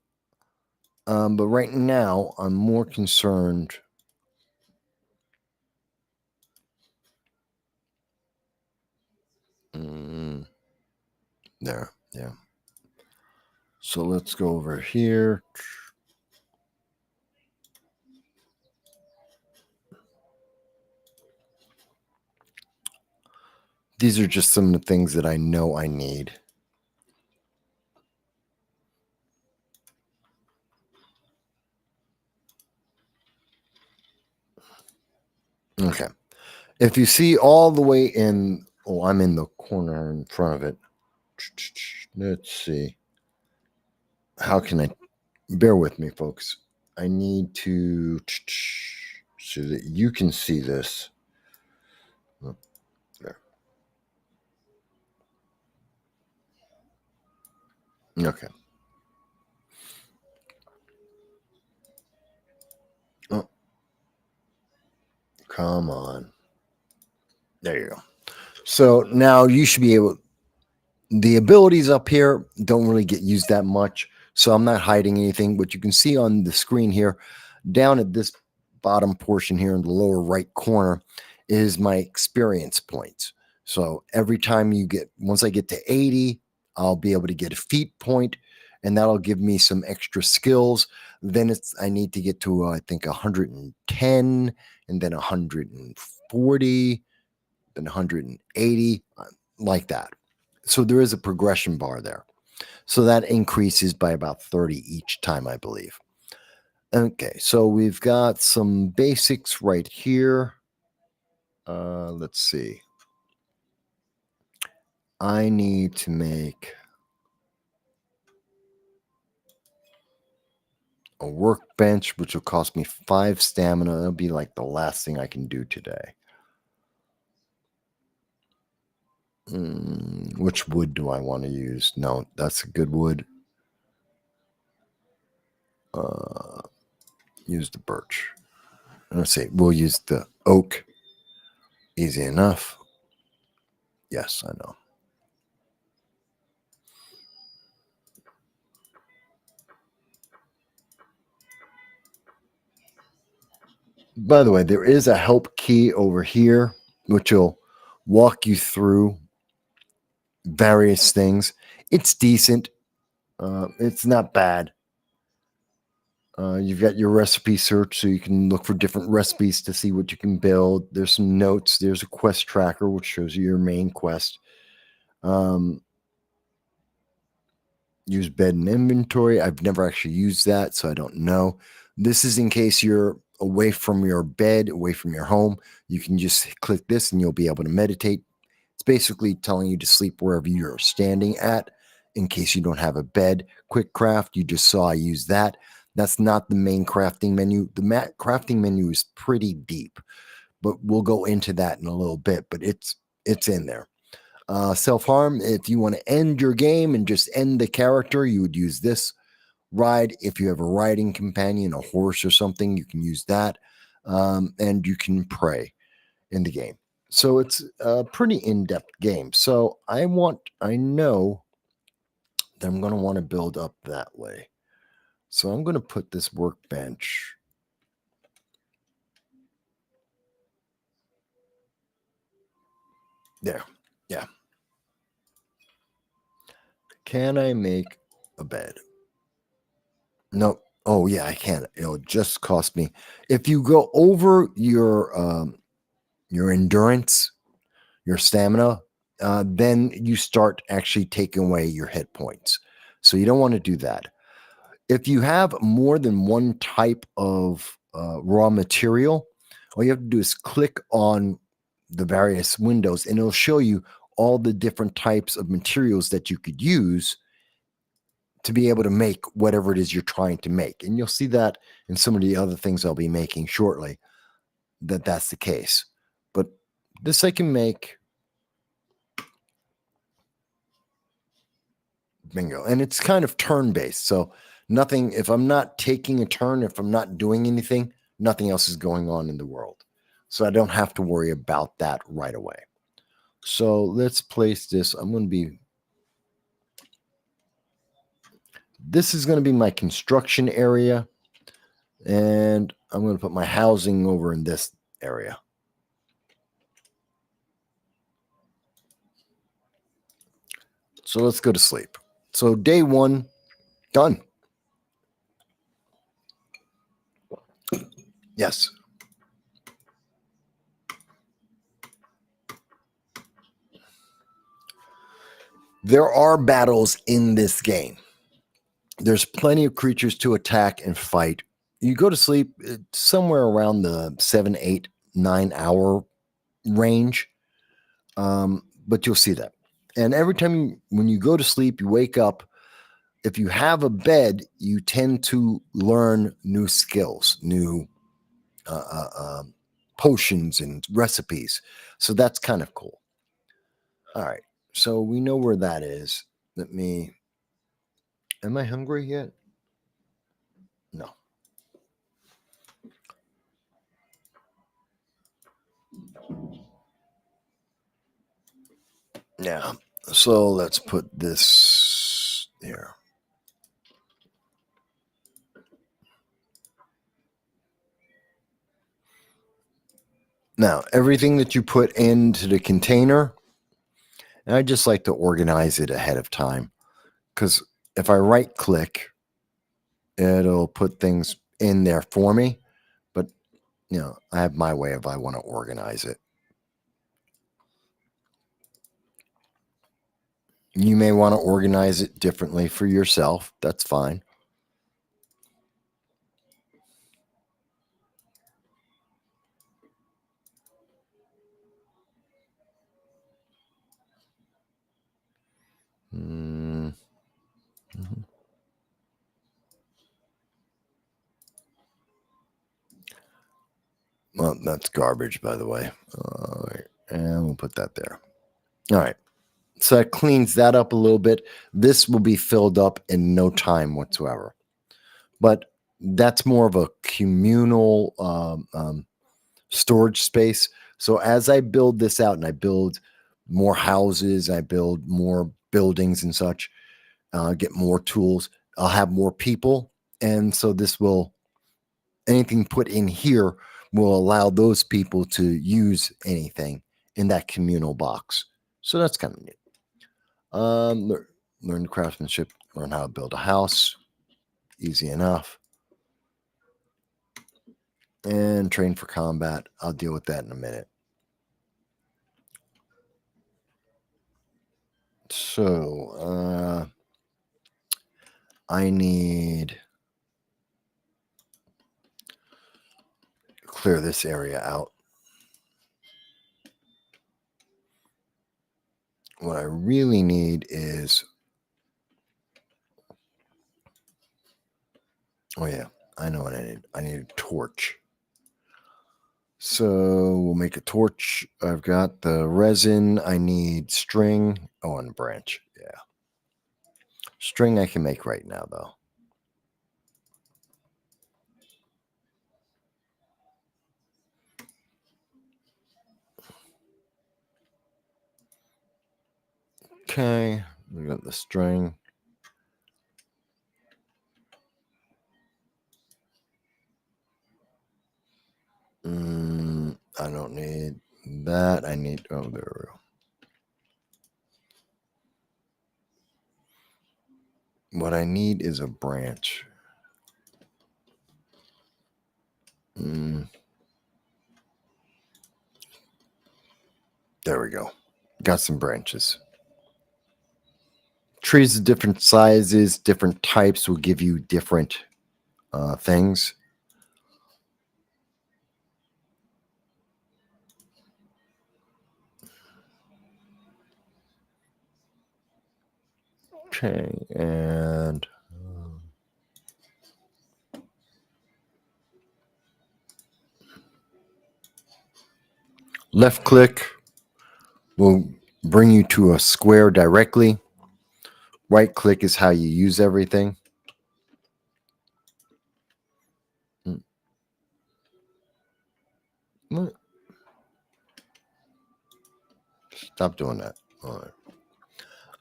But right now, I'm more concerned. There, yeah. So let's go over here. These are just some of the things that I know I need. Okay. If you see all the way in, I'm in the corner in front of it. Let's see. How can I, bear with me, folks. I need to, so that you can see this. There. Okay. Oh, come on. There you go. So now you should be able, the abilities up here don't really get used that much. So I'm not hiding anything. What you can see on the screen here, down at this bottom portion here in the lower right corner, is my experience points. So every time once I get to 80, I'll be able to get a feat point, and that'll give me some extra skills. Then I need to get to, I think, 110, and then 140, then 180, like that. So there is a progression bar there. So that increases by about 30 each time, I believe. Okay, so we've got some basics right here. Let's see. I need to make a workbench, which will cost me 5 stamina. That'll be like the last thing I can do today. Which wood do I want to use? No, that's a good wood. Use the birch. Let's see. We'll use the oak. Easy enough. Yes, I know. By the way, there is a help key over here, which will walk you through various things. It's decent. It's not bad. You've got your recipe search, so you can look for different recipes to see what you can build. There's some notes. There's a quest tracker, which shows you your main quest. Use bed and inventory. I've never actually used that, so I don't know. This is in case you're away from your bed, away from your home. You can just click this and you'll be able to meditate. It's basically telling you to sleep wherever you're standing at in case you don't have a bed. Quick craft, you just saw I use that. That's not the main crafting menu. The crafting menu is pretty deep, but we'll go into that in a little bit, but it's in there. Self-harm, if you want to end your game and just end the character, you would use this. Ride, if you have a riding companion, a horse or something, you can use that. And you can pray in the game. So it's a pretty in-depth game. So I know that I'm going to want to build up that way. So I'm going to put this workbench there. Yeah. Can I make a bed? No. Oh yeah, I can. It'll just cost me. If you go over your endurance, your stamina, then you start actually taking away your hit points. So you don't want to do that. If you have more than one type of raw material, all you have to do is click on the various windows and it'll show you all the different types of materials that you could use to be able to make whatever it is you're trying to make. And you'll see that in some of the other things I'll be making shortly, that's the case. But this I can make. Bingo. And it's kind of turn based. So nothing, if I'm not taking a turn, if I'm not doing anything, nothing else is going on in the world. So I don't have to worry about that right away. So let's place this. This is going to be my construction area. And I'm going to put my housing over in this area. So let's go to sleep. So day 1, done. Yes. There are battles in this game. There's plenty of creatures to attack and fight. You go to sleep somewhere around the 7, 8, 9 hour range, but you'll see that. And every time when you go to sleep, you wake up. If you have a bed, you tend to learn new skills, new potions and recipes. So that's kind of cool. All right. So we know where that is. Am I hungry yet? No. Yeah. So let's put this here. Now, everything that you put into the container, and I just like to organize it ahead of time because if I right click, it'll put things in there for me. But, I have my way if I want to organize it. You may want to organize it differently for yourself. That's fine. Mm-hmm. Well, that's garbage, by the way. All right. And we'll put that there. All right. So that cleans that up a little bit. This will be filled up in no time whatsoever. But that's more of a communal storage space. So as I build this out and I build more houses, I build more buildings and such, get more tools, I'll have more people. And so anything put in here will allow those people to use anything in that communal box. So that's kind of neat. Learn craftsmanship, learn how to build a house. Easy enough. And train for combat. I'll deal with that in a minute. So, I need to clear this area out. what I really need is, oh yeah, I know what I need. I need a torch. So we'll make a torch. I've got the resin. I need string. Oh, and a branch. Yeah. String I can make right now, though. Okay. We got the string. I don't need that. I need, oh, there we go. What I need is a branch. There we go. Got some branches. Trees of different sizes, different types will give you different things. Okay, and left click will bring you to a square directly. Right click is how you use everything. What? Stop doing that. All right.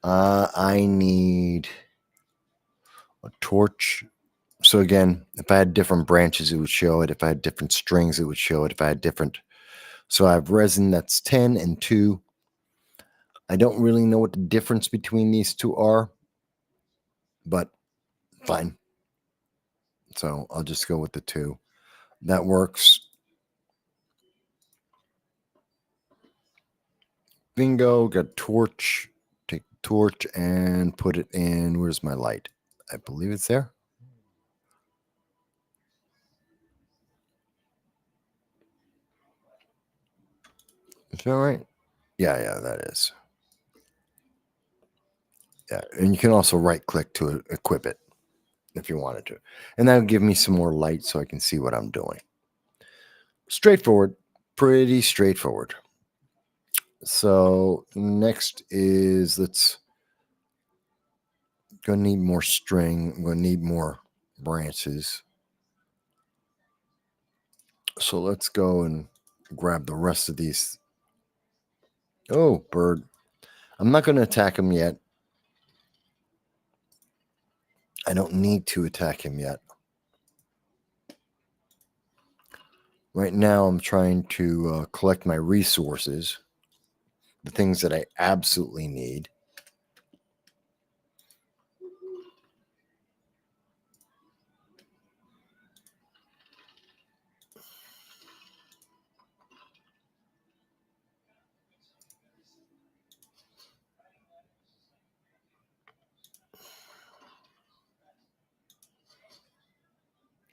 I need a torch. So again, if I had different branches, it would show it. If I had different strings, it would show it. If I had different, so I have resin that's 10 and 2. I don't really know what the difference between these two are, but fine. So I'll just go with the 2. That works. Bingo, got torch. Take the torch and put it in. Where's my light? I believe it's there. Is that right? Yeah, that is. Yeah, and you can also right click to equip it if you wanted to. And that'll give me some more light so I can see what I'm doing. Straightforward, pretty straightforward. So next is, let's gonna need more string. I'm gonna need more branches. So let's go and grab the rest of these. Oh, bird. I'm not gonna attack him yet. I don't need to attack him yet. Right now, I'm trying to collect my resources, the things that I absolutely need.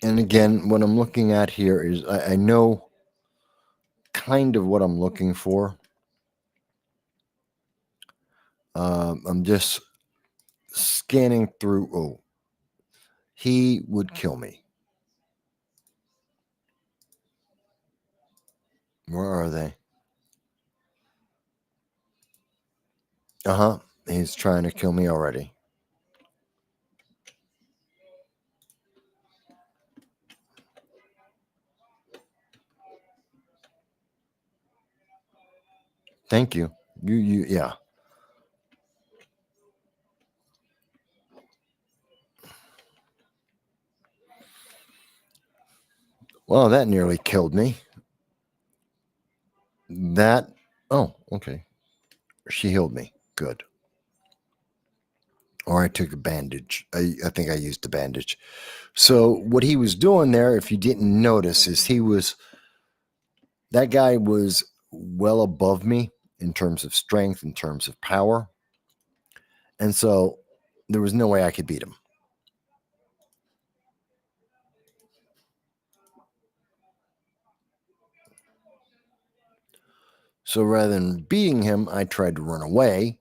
And again, what I'm looking at here is I know kind of what I'm looking for. I'm just scanning through. Oh, he would kill me. Where are they? He's trying to kill me already. Thank you. Yeah. Well, that nearly killed me. That, oh, okay. She healed me. Good. Or I took a bandage. I think I used a bandage. So what he was doing there, if you didn't notice, is that guy was well above me in terms of strength, in terms of power. And so there was no way I could beat him. So rather than beating him, I tried to run away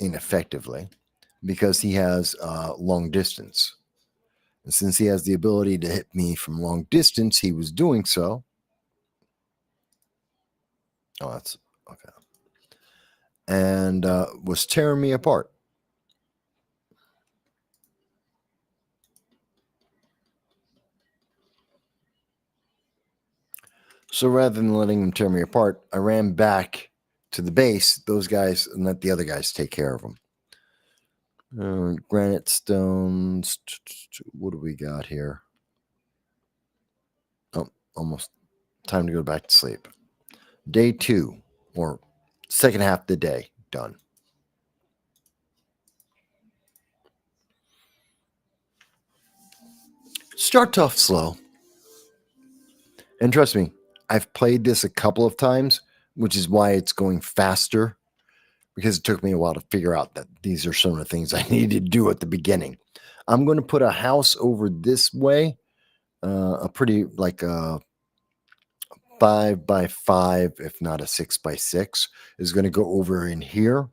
ineffectively because he has long distance. And since he has the ability to hit me from long distance, he was doing so. Oh, that's okay. And was tearing me apart. So rather than letting him tear me apart, I ran back to the base, those guys, and let the other guys take care of them. Granite stones. What do we got here? Oh, almost time to go back to sleep. Day 2, or second half of the day, done. Start off slow. And trust me, I've played this a couple of times, which is why it's going faster, because it took me a while to figure out that these are some of the things I needed to do at the beginning. I'm going to put a house over this way, a pretty like a 5x5, if not a 6x6, is going to go over in here.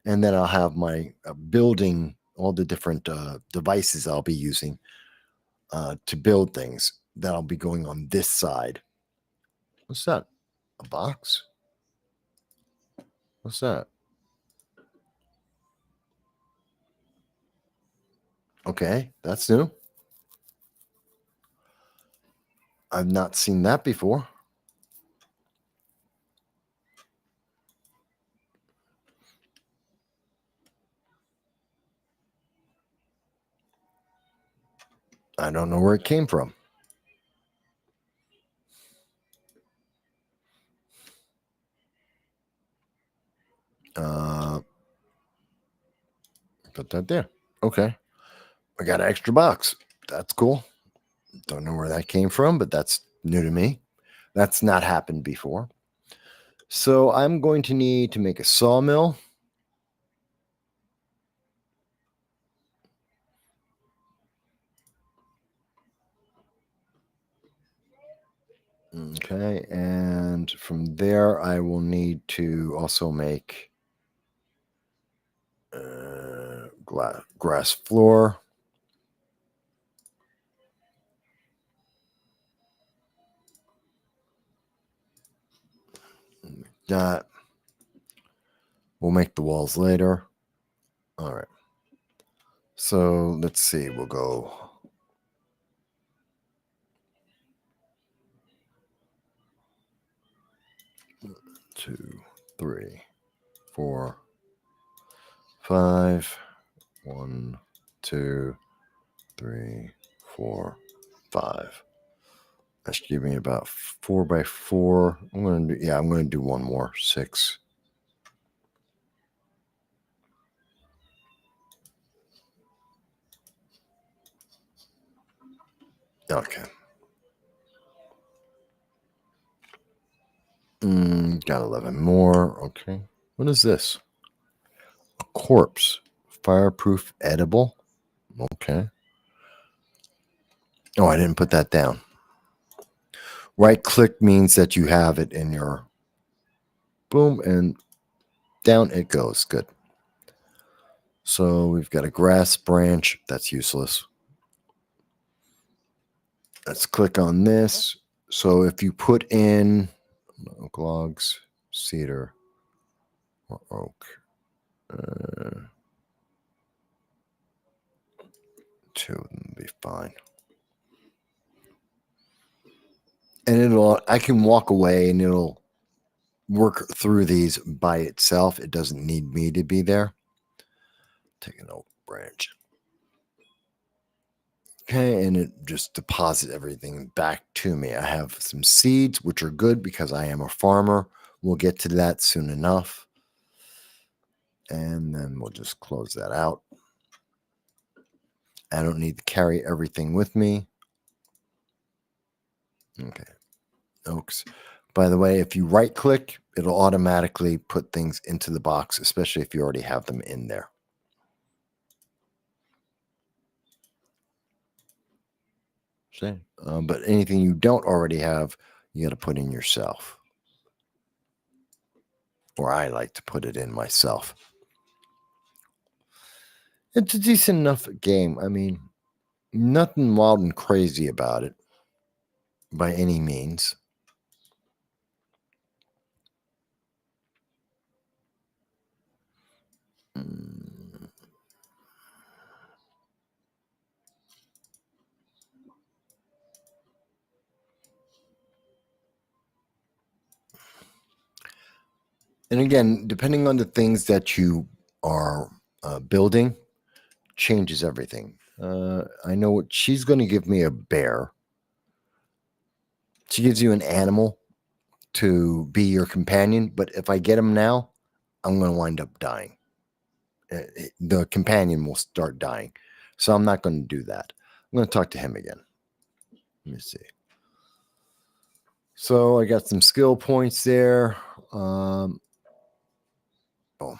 And then I'll have my building, all the different devices I'll be using to build things that'll be going on this side. What's that? A box? What's that? Okay, that's new. I've not seen that before. I don't know where it came from. Put that there. Okay. I got an extra box. That's cool. Don't know where that came from, but that's new to me. That's not happened before. So I'm going to need to make a sawmill. Okay, and from there I will need to also make grass floor. That we'll make the walls later. All right. So let's see. We'll go 2, 3, 4, 5. 1, 2, 3, 4, 5. That should give me about 4x4. I'm going to do one more 6. Okay. Got 11 more. Okay. What is this? A corpse. Fireproof edible. Okay. Oh, I didn't put that down. Right click means that you have it in your boom, and down it goes. Good. So we've got a grass branch. That's useless. Let's click on this. So if you put in oak logs, cedar, or oak, 2 of them will be fine. And I can walk away and it'll work through these by itself. It doesn't need me to be there. Take an oak branch. Okay, and it just deposits everything back to me. I have some seeds, which are good because I am a farmer. We'll get to that soon enough. And then we'll just close that out. I don't need to carry everything with me. Okay. Oaks. By the way, if you right click, it'll automatically put things into the box, especially if you already have them in there. See? But anything you don't already have, you got to put in yourself. Or I like to put it in myself. It's a decent enough game. I mean, nothing wild and crazy about it by any means. Mm. And again, depending on the things that you are building, changes everything. I know what she's going to give me a bear. She gives you an animal to be your companion, but if I get him now, I'm going to wind up dying. The companion will start dying. So I'm not going to do that. I'm going to talk to him again. Let me see. So I got some skill points there. Oh,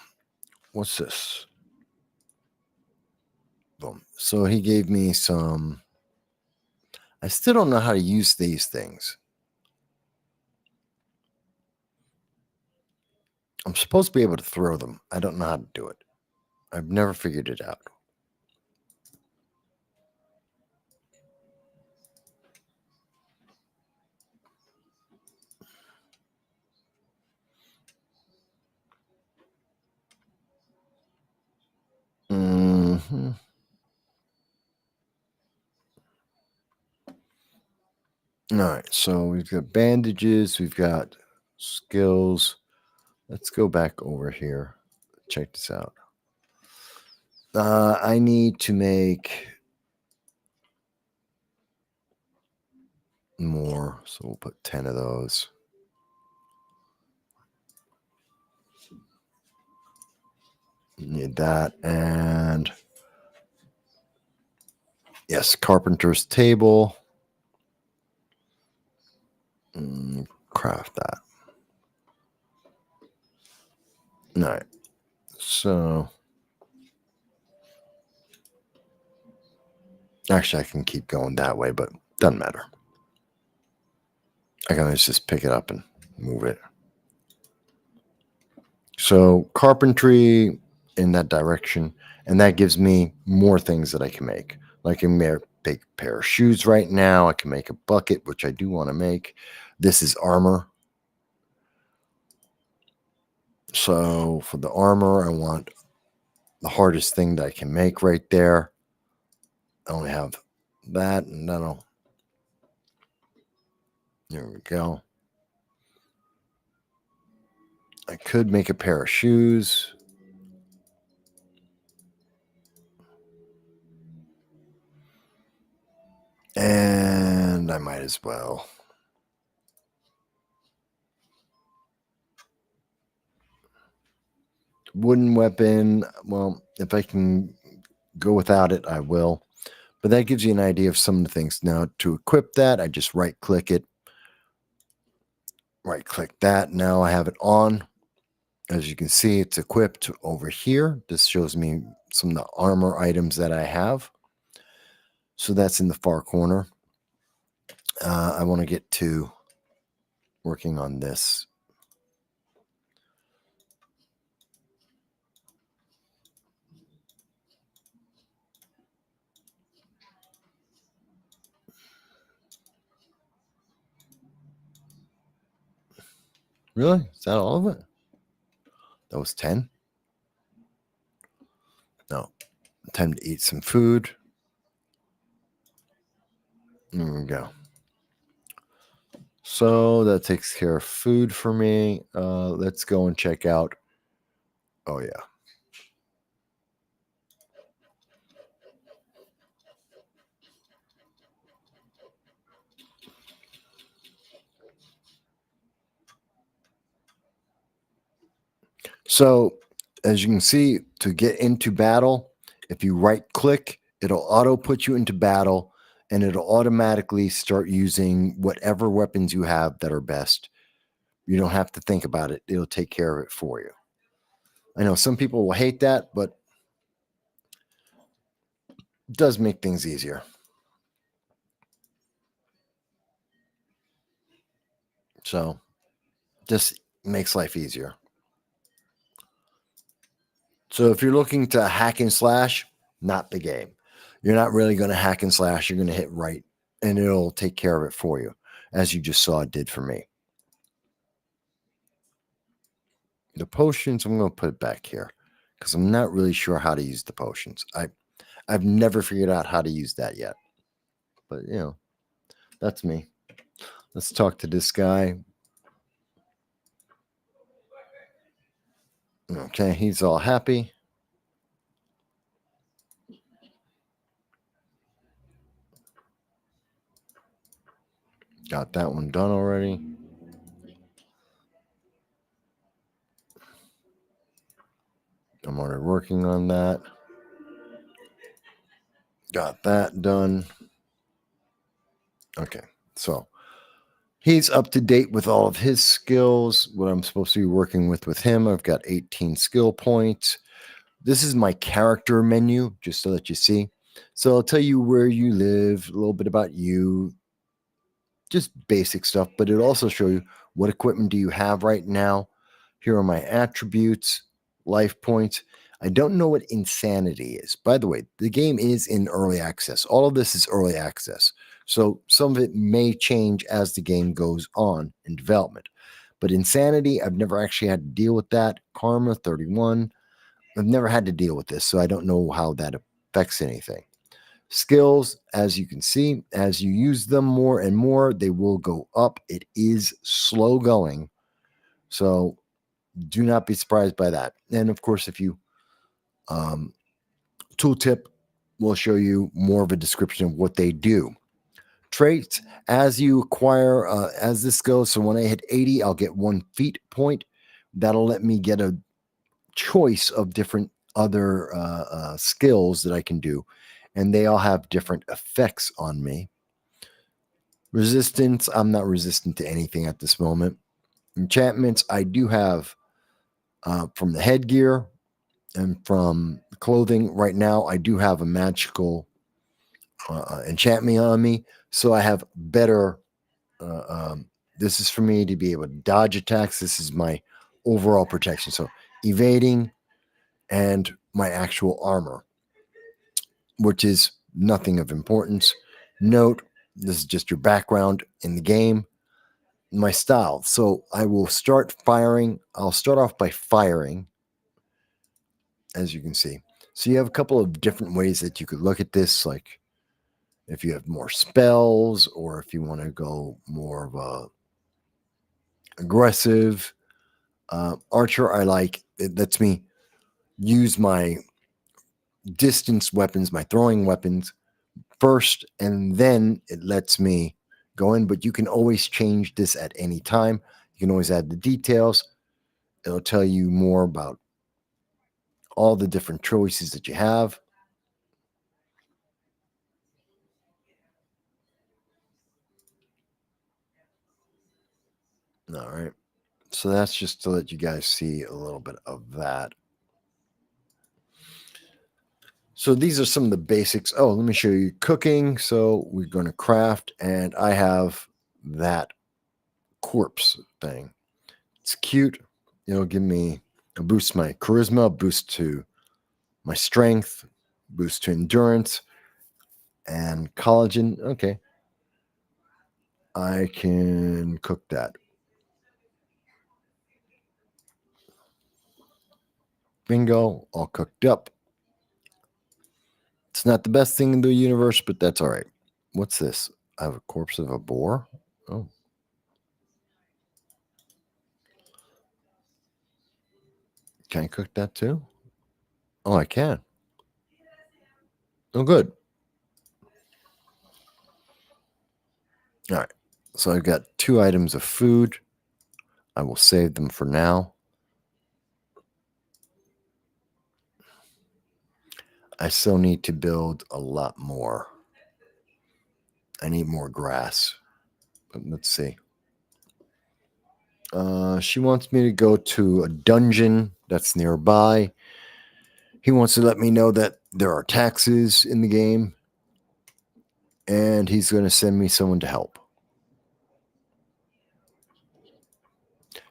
what's this? Boom. So he gave me some. I still don't know how to use these things. I'm supposed to be able to throw them. I don't know how to do it. I've never figured it out. Mm-hmm. All right, so we've got bandages, we've got skills. Let's go back over here. Check this out. I need to make more, so we'll put 10 of those. Need that, and yes, carpenter's table. Craft that. All right, so actually, I can keep going that way, but doesn't matter. I can always just pick it up and move it. So carpentry in that direction, and that gives me more things that I can make. Like I can make a pair of shoes right now. I can make a bucket, which I do want to make. This is armor. So for the armor, I want the hardest thing that I can make right there. I only have that, and that'll. There we go. I could make a pair of shoes. And I might as well. Wooden weapon. Well, if I can go without it, I will. But that gives you an idea of some of the things. Now, to equip that, I just right click it. Right click that. Now I have it on. As you can see, it's equipped over here. This shows me some of the armor items that I have. So that's in the far corner. I want to get to working on this. Really? Is that all of it? That was 10? No. Time to eat some food. There we go. So that takes care of food for me. Let's go and check out. Oh, yeah. So, as you can see, to get into battle, if you right click, it'll auto put you into battle and it'll automatically start using whatever weapons you have that are best. You don't have to think about it, it'll take care of it for you. I know some people will hate that, but it does make things easier. So, just makes life easier. So, if you're looking to hack and slash, not the game. You're not really going to hack and slash. You're going to hit right, and it'll take care of it for you, as you just saw it did for me. The potions, I'm going to put it back here because I'm not really sure how to use the potions. I've never figured out how to use that yet. But, that's me. Let's talk to this guy. Okay, he's all happy. Got that one done already. I'm already working on that. Got that done. Okay, so he's up to date with all of his skills, what I'm supposed to be working with him. I've got 18 skill points. This is my character menu, just so that you see. So I'll tell you where you live, a little bit about you, just basic stuff, but it'll also show you what equipment do you have right now. Here are my attributes, life points. I don't know what insanity is. By the way, the game is in early access. All of this is early access. So some of it may change as the game goes on in development. But insanity, I've never actually had to deal with that. Karma, 31. I've never had to deal with this, so I don't know how that affects anything. Skills, as you can see, as you use them more and more, they will go up. It is slow going. So do not be surprised by that. And of course, if you tooltip will show you more of a description of what they do. Traits, as you acquire, as this goes, so when I hit 80, I'll get 1 feat point. That'll let me get a choice of different other skills that I can do, and they all have different effects on me. Resistance, I'm not resistant to anything at this moment. Enchantments, I do have from the headgear and from clothing. Right now, I do have a magical enchantment on me, so I have better. This is for me to be able to dodge attacks. This is my overall protection. So evading and my actual armor, which is nothing of importance. Note, this is just your background in the game. My style. So I will start firing. I'll start off by firing, as you can see. So you have a couple of different ways that you could look at this, like if you have more spells or if you want to go more of a aggressive. Archer, I like. It lets me use my distance weapons, my throwing weapons first, and then it lets me go in. But you can always change this at any time. You can always add the details. It'll tell you more about all the different choices that you have. All right. So that's just to let you guys see a little bit of that. So these are some of the basics. Oh, let me show you cooking. So we're going to craft, and I have that corpse thing. It's cute. It'll give me a boost to my charisma, boost to my strength, boost to endurance, and collagen. Okay. I can cook that. Bingo, all cooked up. It's not the best thing in the universe, but that's all right. What's this? I have a corpse of a boar. Oh. Can I cook that too? Oh, I can. Oh, good. All right. So I've got 2 items of food. I will save them for now. I still need to build a lot more. I need more grass. But let's see. She wants me to go to a dungeon that's nearby. He wants to let me know that there are taxes in the game, and he's going to send me someone to help.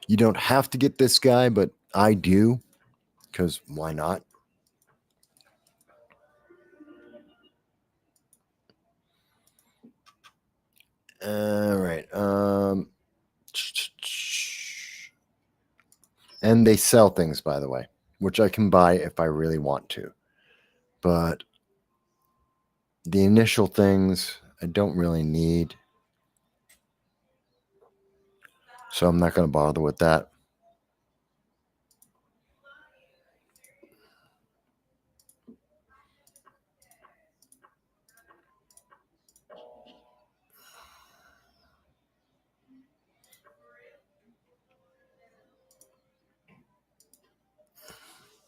You don't have to get this guy, but I do, because why not? All right. And they sell things, by the way, which I can buy if I really want to. But the initial things I don't really need. So I'm not going to bother with that.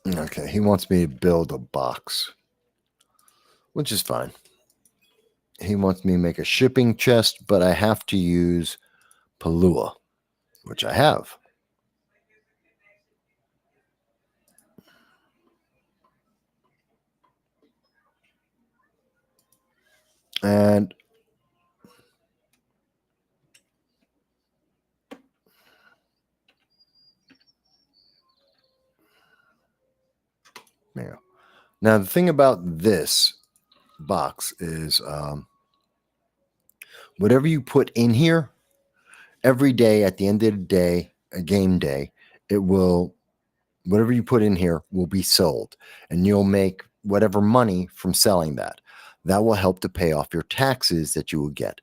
Okay, he wants me to build a box, which is fine. He wants me to make a shipping chest, but I have to use Palua, which I have. And there you go. Now, the thing about this box is whatever you put in here, every day at the end of the day, a game day, it will, whatever you put in here will be sold, and you'll make whatever money from selling that. That will help to pay off your taxes that you will get.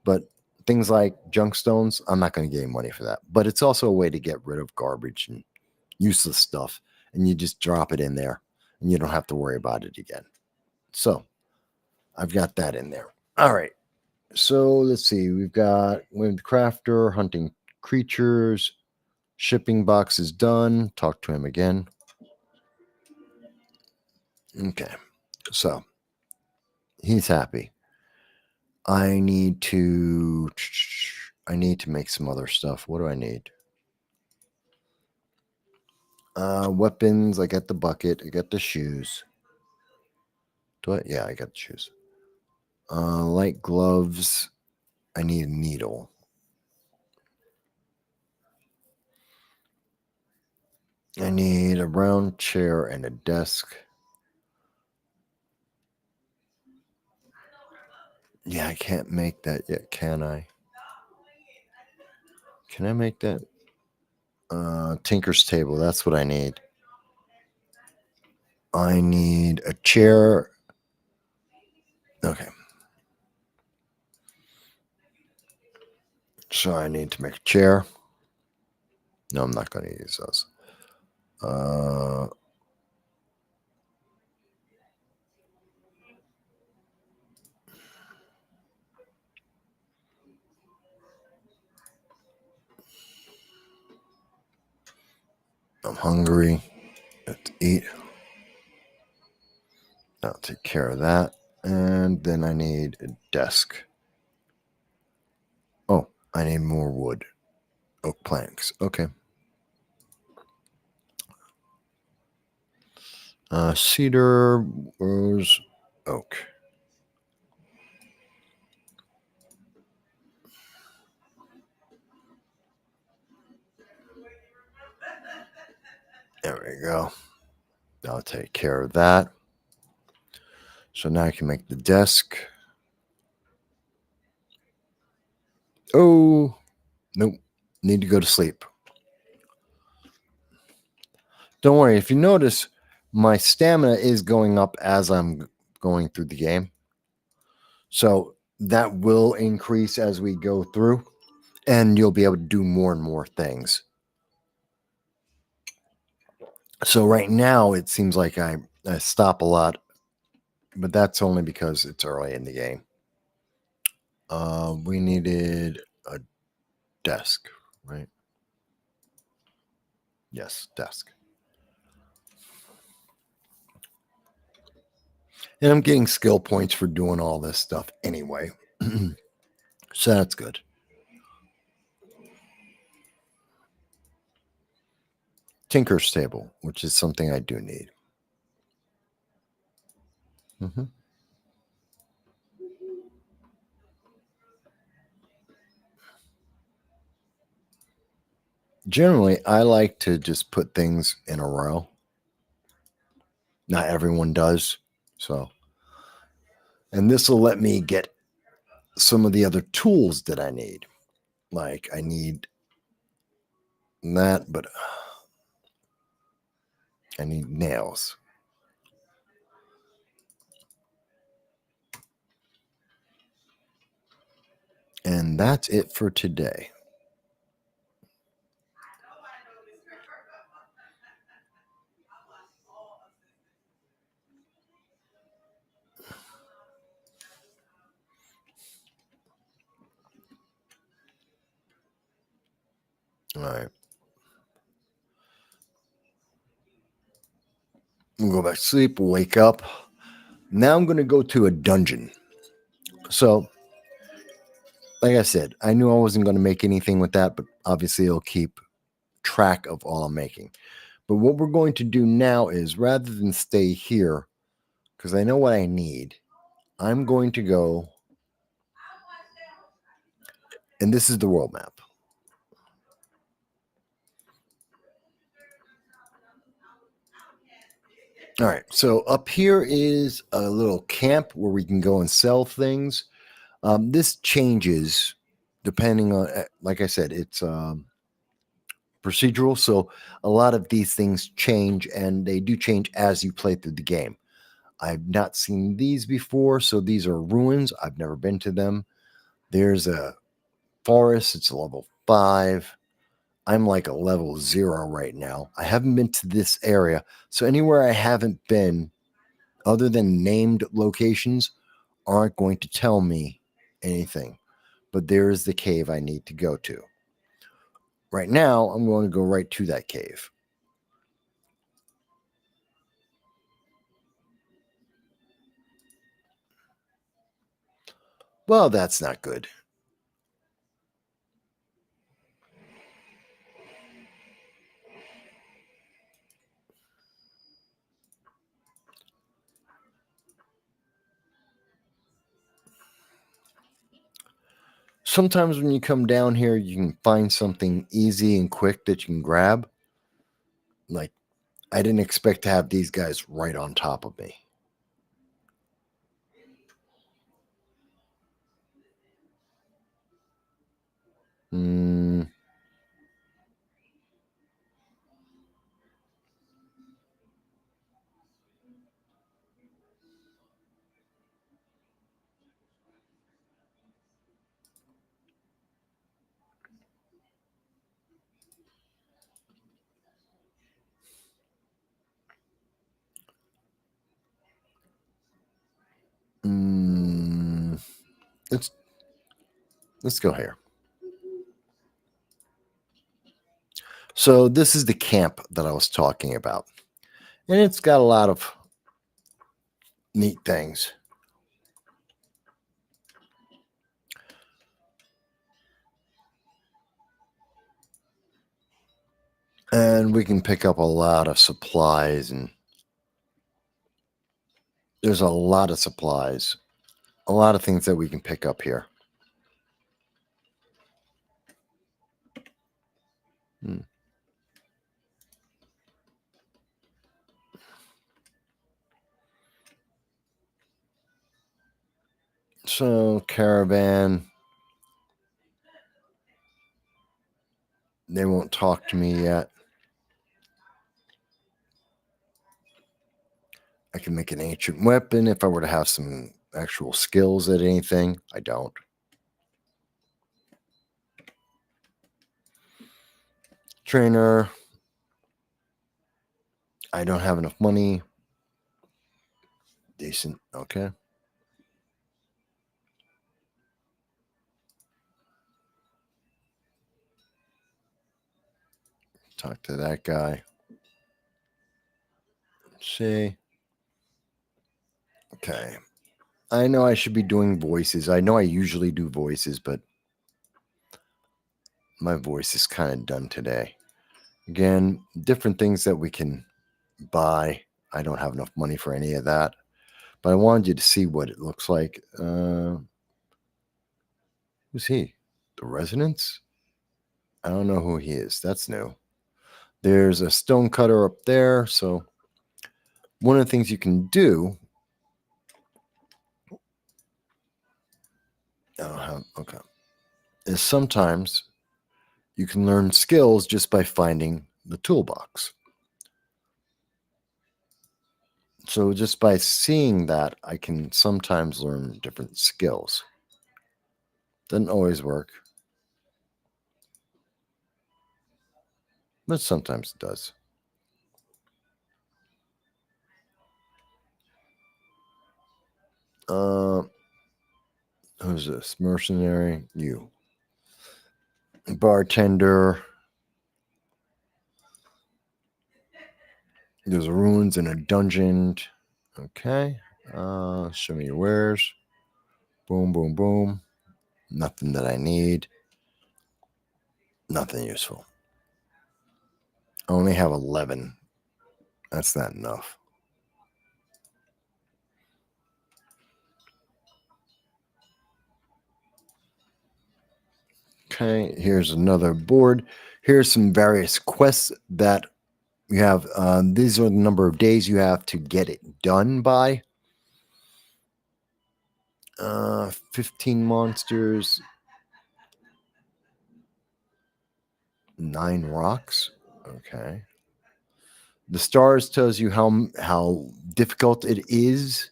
But things like junk stones, I'm not going to get any money for that. But it's also a way to get rid of garbage and useless stuff, and you just drop it in there, and you don't have to worry about it again. So I've got that in there. All right. So let's see. We've got Wind Crafter, hunting creatures, shipping box is done. Talk to him again. Okay. So he's happy. I need to make some other stuff. What do I need? Weapons. I got the bucket. I got the shoes. Do I? Yeah, I got the shoes. Light gloves. I need a needle. I need a round chair and a desk. Yeah, I can't make that yet, can I? Can I make that? Tinker's table. That's what I need. I need a chair. Okay. So I need to make a chair. No, I'm not going to use those. I'm hungry. Let's eat. I'll take care of that. And then I need a desk. Oh, I need more wood. Oak planks. Okay. Cedar, rose, oak. There we go. I'll take care of that. So now I can make the desk. Oh, nope. Need to go to sleep. Don't worry. If you notice, my stamina is going up as I'm going through the game. So that will increase as we go through, and you'll be able to do more and more things. So right now, it seems like I stop a lot, but that's only because it's early in the game. We needed a desk, right? Yes, desk. And I'm getting skill points for doing all this stuff anyway. So that's good. Tinker's table, which is something I do need. Mm-hmm. Generally, I like to just put things in a row. Not everyone does. So, and this will let me get some of the other tools that I need. Like I need that, but I need nails. And that's it for today. All right. We'll go back to sleep, wake up. Now I'm going to go to a dungeon. So, like I said, I knew I wasn't going to make anything with that, but obviously it'll keep track of all I'm making. But what we're going to do now is rather than stay here, because I know what I need, I'm going to go, and this is the world map. All right, so up here is a little camp where we can go and sell things. This changes depending on, like I said, it's procedural. So a lot of these things change, and they do change as you play through the game. I've not seen these before, so these are ruins. I've never been to them. There's a forest, it's a level 5. I'm like a level 0 right now. I haven't been to this area, so anywhere I haven't been, other than named locations, aren't going to tell me anything. But there is the cave I need to go to. Right now, I'm going to go right to that cave. Well, that's not good. Sometimes when you come down here, you can find something easy and quick that you can grab. Like, I didn't expect to have these guys right on top of me. Hmm. Mm, let's let's go here. So this is the camp that I was talking about, and it's got a lot of neat things. And we can pick up a lot of supplies, and there's a lot of supplies, a lot of things that we can pick up here. Hmm. So caravan, they won't talk to me yet. I can make an ancient weapon if I were to have some actual skills at anything. I don't. Trainer. I don't have enough money. Decent. Okay. Talk to that guy. Let's see. Okay. I know I should be doing voices. I know I usually do voices, but my voice is kind of done today. Again, different things that we can buy. I don't have enough money for any of that, but I wanted you to see what it looks like. Who's he? The Resonance? I don't know who he is. That's new. There's a stone cutter up there. So one of the things you can do I don't have, okay. Is sometimes you can learn skills just by finding the toolbox. So just by seeing that, I can sometimes learn different skills. Doesn't always work, but sometimes it does. Who's this? Mercenary? You. Bartender. There's ruins in a dungeon. Okay. Show me your wares. Boom, boom, boom. Nothing that I need. Nothing useful. I only have 11. That's not enough. Okay, here's another board. Here's some various quests that you have. These are the number of days you have to get it done by. 15 monsters, 9 rocks. Okay. The stars tells you how difficult it is.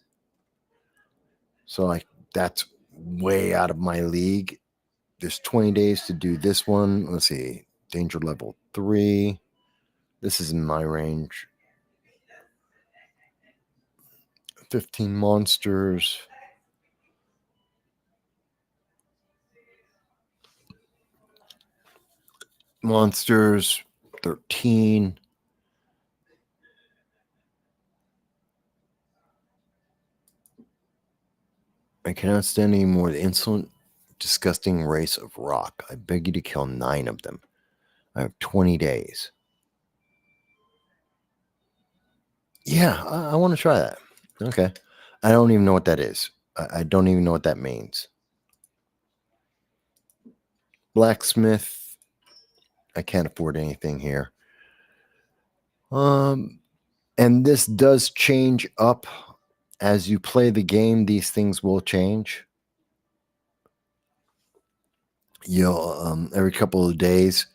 So like that's way out of my league. There's 20 days to do this one. Let's see. Danger level 3. This is in my range. 15 monsters. Monsters 13. I cannot stand any more the insolent, disgusting race of rock. I beg you to kill 9 of them. I have 20 days. Yeah, I want to try that. Okay. I don't even know what that is. I don't even know what that means. Blacksmith. I can't afford anything here. And this does change up as you play the game. These things will change. You'll every couple of days,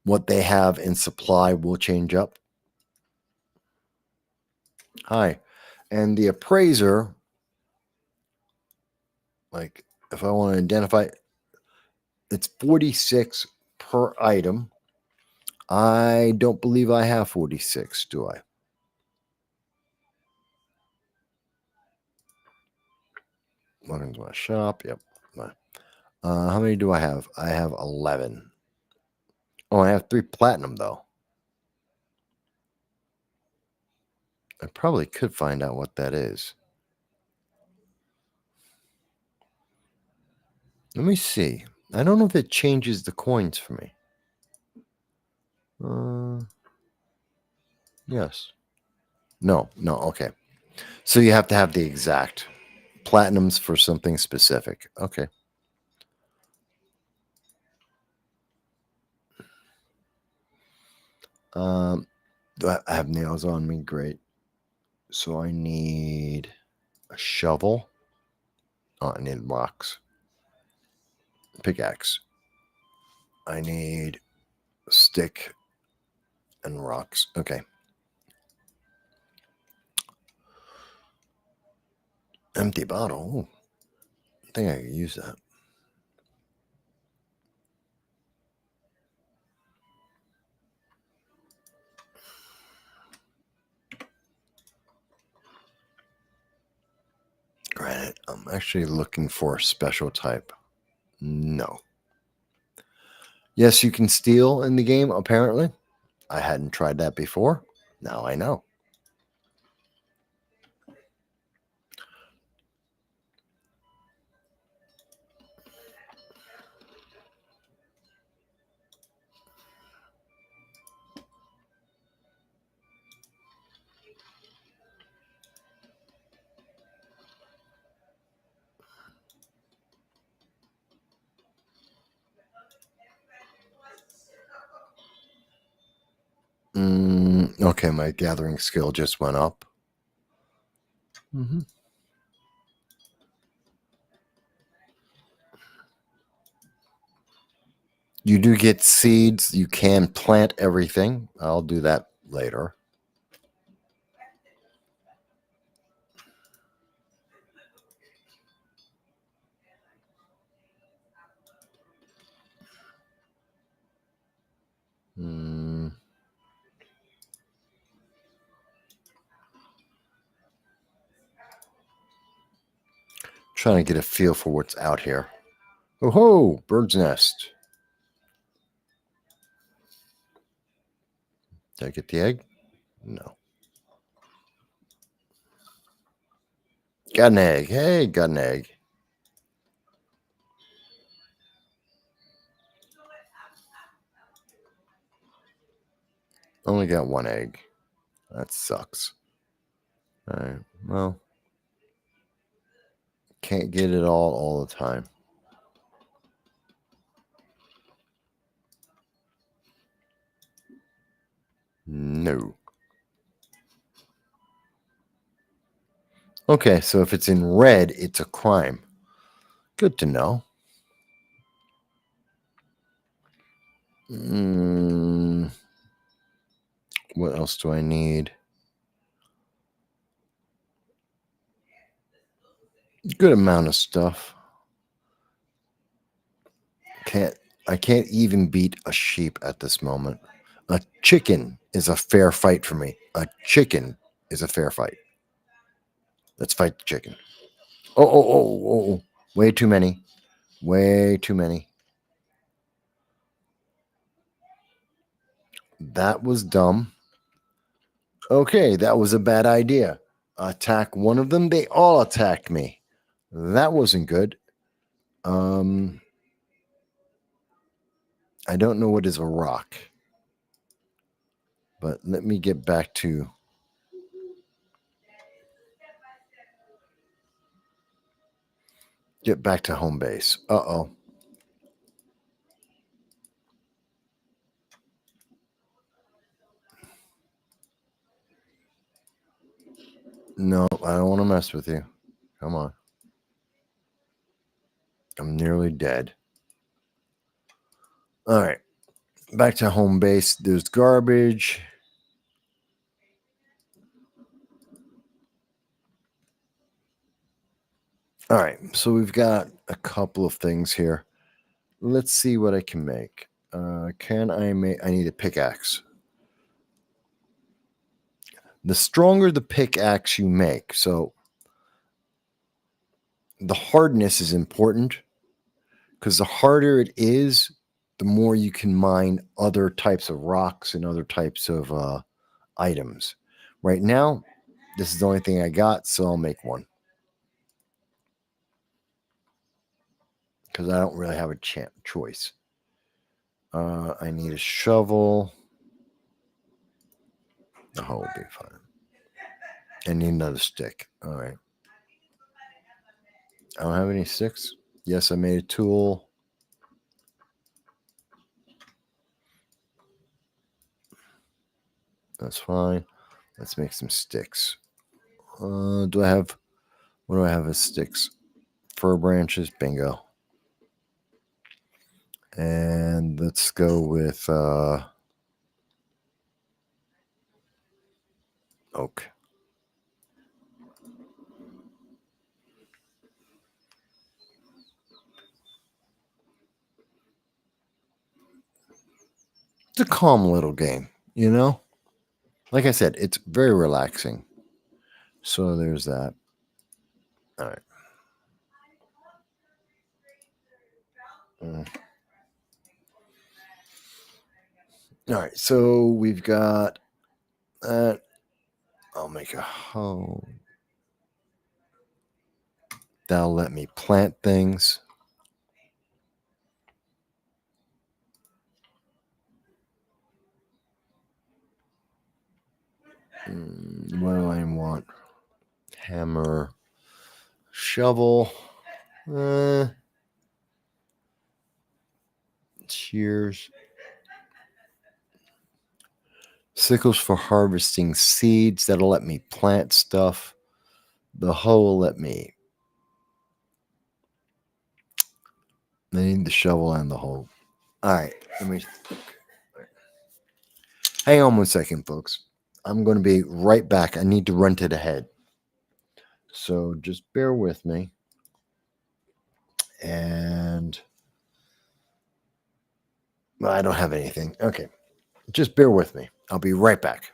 what they have in supply will change up. Hi, and the appraiser, like if I want to identify, it's 46 per item. I don't believe I have 46, do I? Welcome to my shop. Yep. How many do I have? I have 11. Oh, I have 3 platinum, though. I probably could find out what that is. Let me see. I don't know if it changes the coins for me. Yes. No, okay. So you have to have the exact platinums for something specific. Okay. I have nails on me. Great. So I need a shovel. Oh, I need rocks. Pickaxe. I need a stick and rocks. Okay. Empty bottle. Ooh, I think I could use that. Granite. I'm actually looking for a special type. No. Yes, you can steal in the game, apparently. I hadn't tried that before. Now I know. Okay, my gathering skill just went up. You do get seeds. You can plant everything. I'll do that later. Trying to get a feel for what's out here. Oh ho, bird's nest. Did I get the egg? No. Got an egg. Hey, got an egg. Only got one egg. That sucks. All right. Well, can't get it all the time. No. Okay, so if it's in red, it's a crime. Good to know. What else do I need? Good amount of stuff. I can't even beat a sheep at this moment. A chicken is a fair fight for me. A chicken is a fair fight. Let's fight the chicken. Oh. Way too many. Way too many. That was dumb. Okay, that was a bad idea. Attack one of them, they all attacked me. That wasn't good. I don't know what is a rock. But let me get back to home base. Uh-oh. No, I don't want to mess with you. Come on. I'm nearly dead. All right. Back to home base. There's garbage. All right. So we've got a couple of things here. Let's see what I can make. Can I make... I need a pickaxe. The stronger the pickaxe you make, so the hardness is important, because the harder it is, the more you can mine other types of rocks and other types of items. Right now, this is the only thing I got, so I'll make one. Because I don't really have a choice. I need a shovel. The hoe will be fine. I need another stick. All right. I don't have any sticks. Yes, I made a tool. That's fine. Let's make some sticks. What do I have as sticks? Fir branches. Bingo. And let's go with oak. It's a calm little game, you know? Like I said, it's very relaxing. So there's that. All right. All right. So we've got that. I'll make a hoe. That'll let me plant things. What do I want? Hammer. Shovel. Shears. Sickles for harvesting seeds. That'll let me plant stuff. The hoe will let me. I need the shovel and the hoe. All right, let me hang on 1 second, folks. I'm going to be right back. I need to run to the head. So just bear with me. And well, I don't have anything. Okay. Just bear with me. I'll be right back.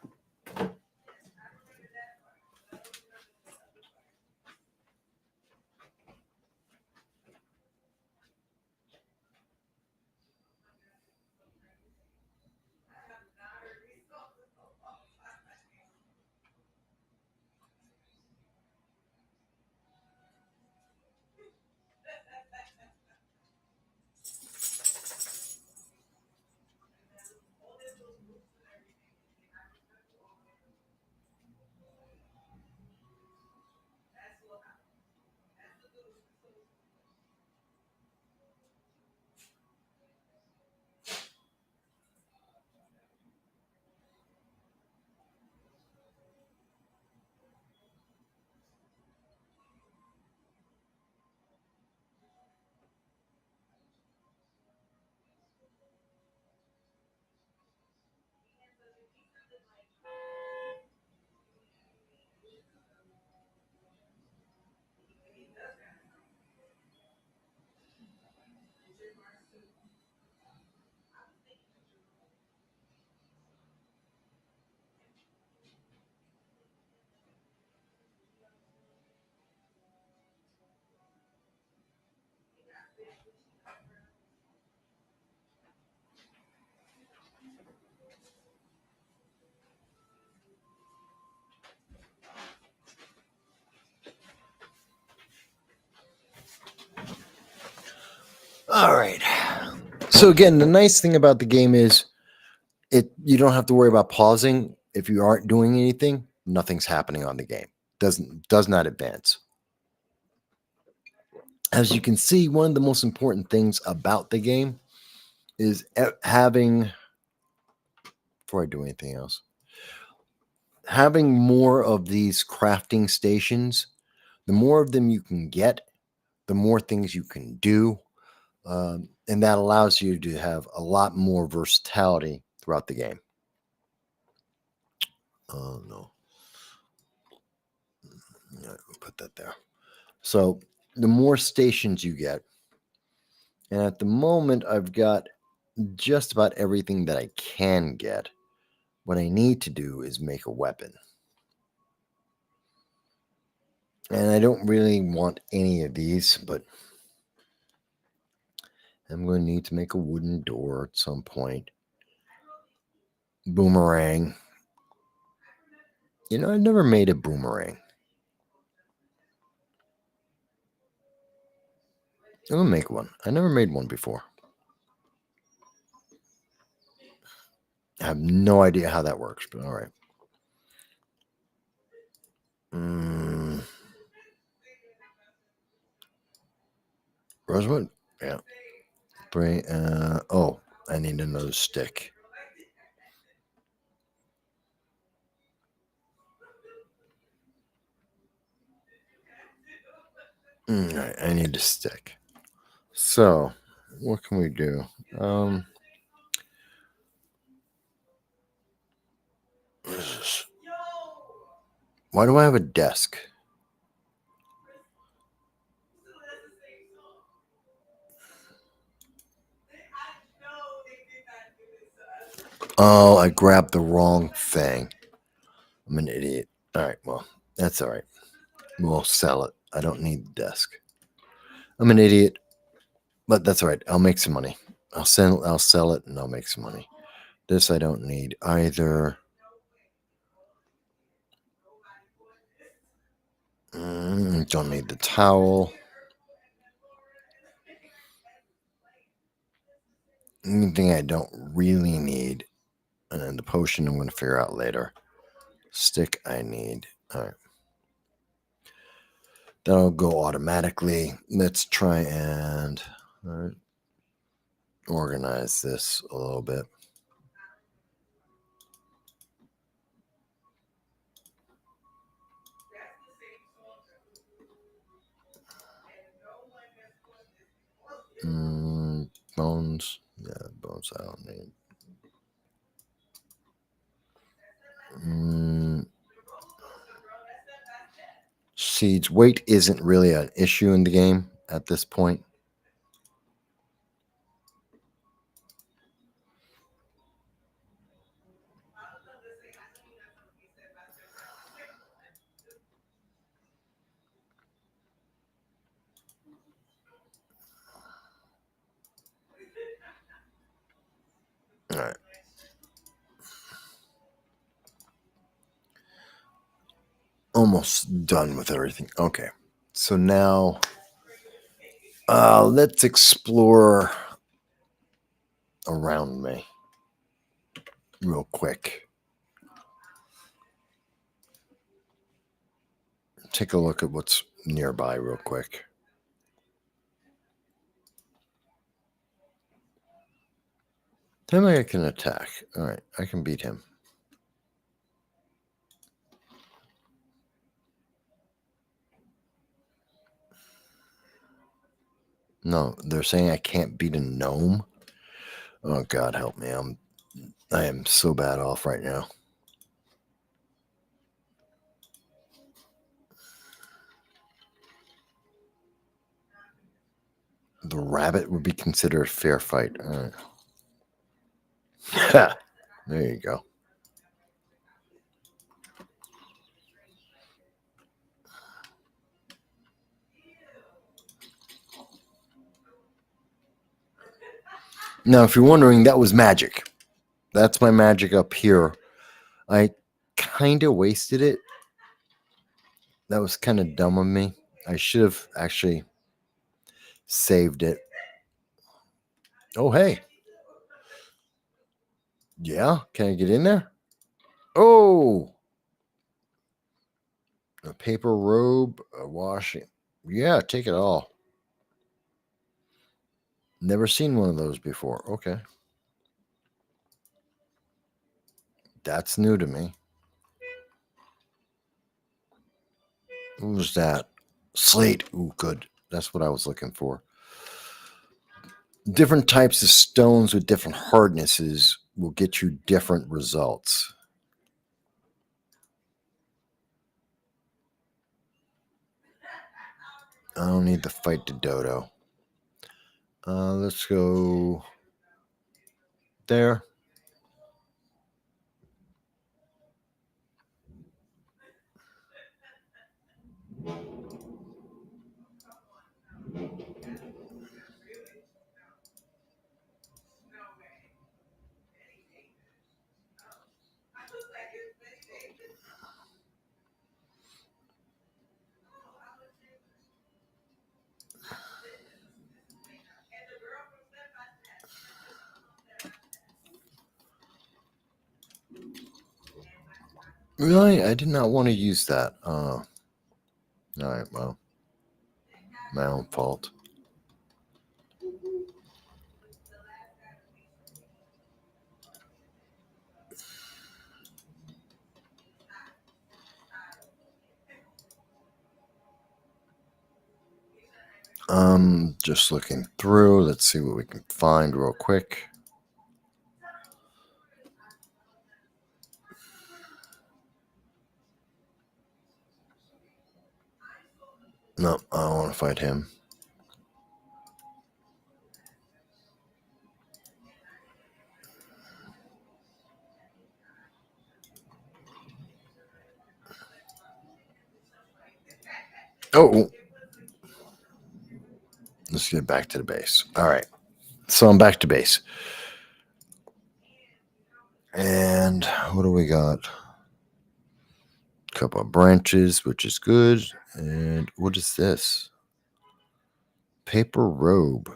All right. So again, the nice thing about the game is you don't have to worry about pausing. If you aren't doing anything, nothing's happening on the game. Does not advance. As you can see, one of the most important things about the game is having, before I do anything else, having more of these crafting stations. The more of them you can get, the more things you can do. And that allows you to have a lot more versatility throughout the game. Oh, no. Put that there. So the more stations you get, and at the moment, I've got just about everything that I can get. What I need to do is make a weapon. And I don't really want any of these, but I'm going to need to make a wooden door at some point. Boomerang. You know, I've never made a boomerang. I'm going to make one. I never made one before. I have no idea how that works, but all right. Rosewood? Yeah. Bring, I need another stick. All right, I need a stick. So, what can we do? What is this? Why do I have a desk? Oh, I grabbed the wrong thing. I'm an idiot. All right, well, that's all right. We'll sell it. I don't need the desk. I'm an idiot, but that's all right. I'll make some money. I'll sell it and I'll make some money. This I don't need either. Don't need the towel. Anything I don't really need. And then the potion I'm going to figure out later. Stick I need. All right. That'll go automatically. Let's try and organize this a little bit. Bones. Yeah, bones I don't need. Mm, seeds. Weight isn't really an issue in the game at this point. All right. Almost done with everything. Okay. So now let's explore around me real quick. Take a look at what's nearby real quick. Tell me I can attack. All right, I can beat him. No, they're saying I can't beat a gnome. Oh God, help me! I am so bad off right now. The rabbit would be considered a fair fight. All right. There you go. Now, if you're wondering, that was magic. That's my magic up here. I kind of wasted it. That was kind of dumb of me. I should have actually saved it. Oh, hey. Yeah, can I get in there? Oh, a paper robe, a washing. Yeah, take it all. Never seen one of those before. Okay. That's new to me. What was that? Slate. Ooh, good. That's what I was looking for. Different types of stones with different hardnesses will get you different results. I don't need to fight the dodo. Let's go there. Really? I did not want to use that. All right, well, my own fault. Just looking through. Let's see what we can find real quick. No, I don't want to fight him. Oh, let's get back to the base. All right, so I'm back to base. And what do we got? Couple of branches, which is good. And what is this? Paper robe.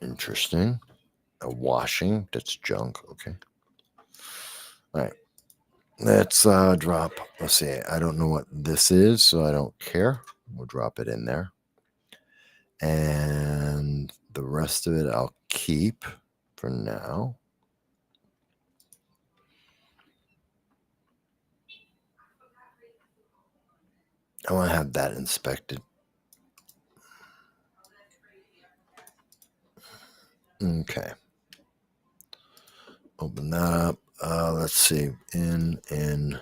Interesting. A washing. That's junk. Okay. All right. Let's drop. Let's see. I don't know what this is, so I don't care. We'll drop it in there. And the rest of it I'll keep for now. I want to have that inspected. Okay. Open that up. Let's see. In,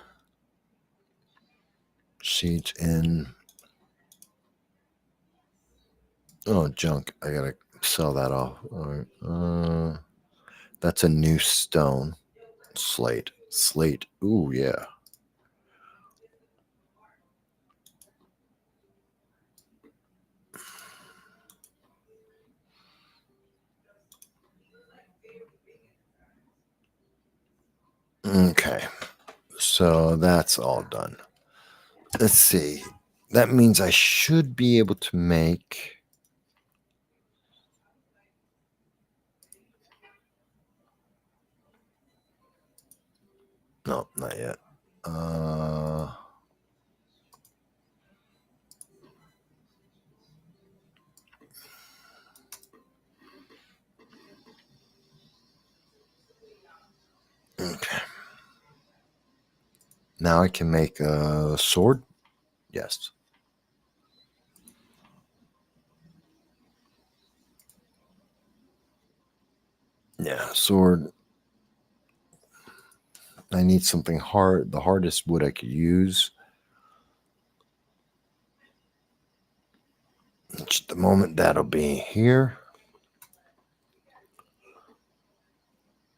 sheets in. Oh, junk. I gotta sell that off. All right. That's a new stone. Slate. Slate. Ooh, yeah. Okay. So that's all done. Let's see. That means I should be able to make. No, not yet. Okay. Now I can make a sword. Yes. Yeah, sword. I need something hard, the hardest wood I could use. Just the moment that'll be here.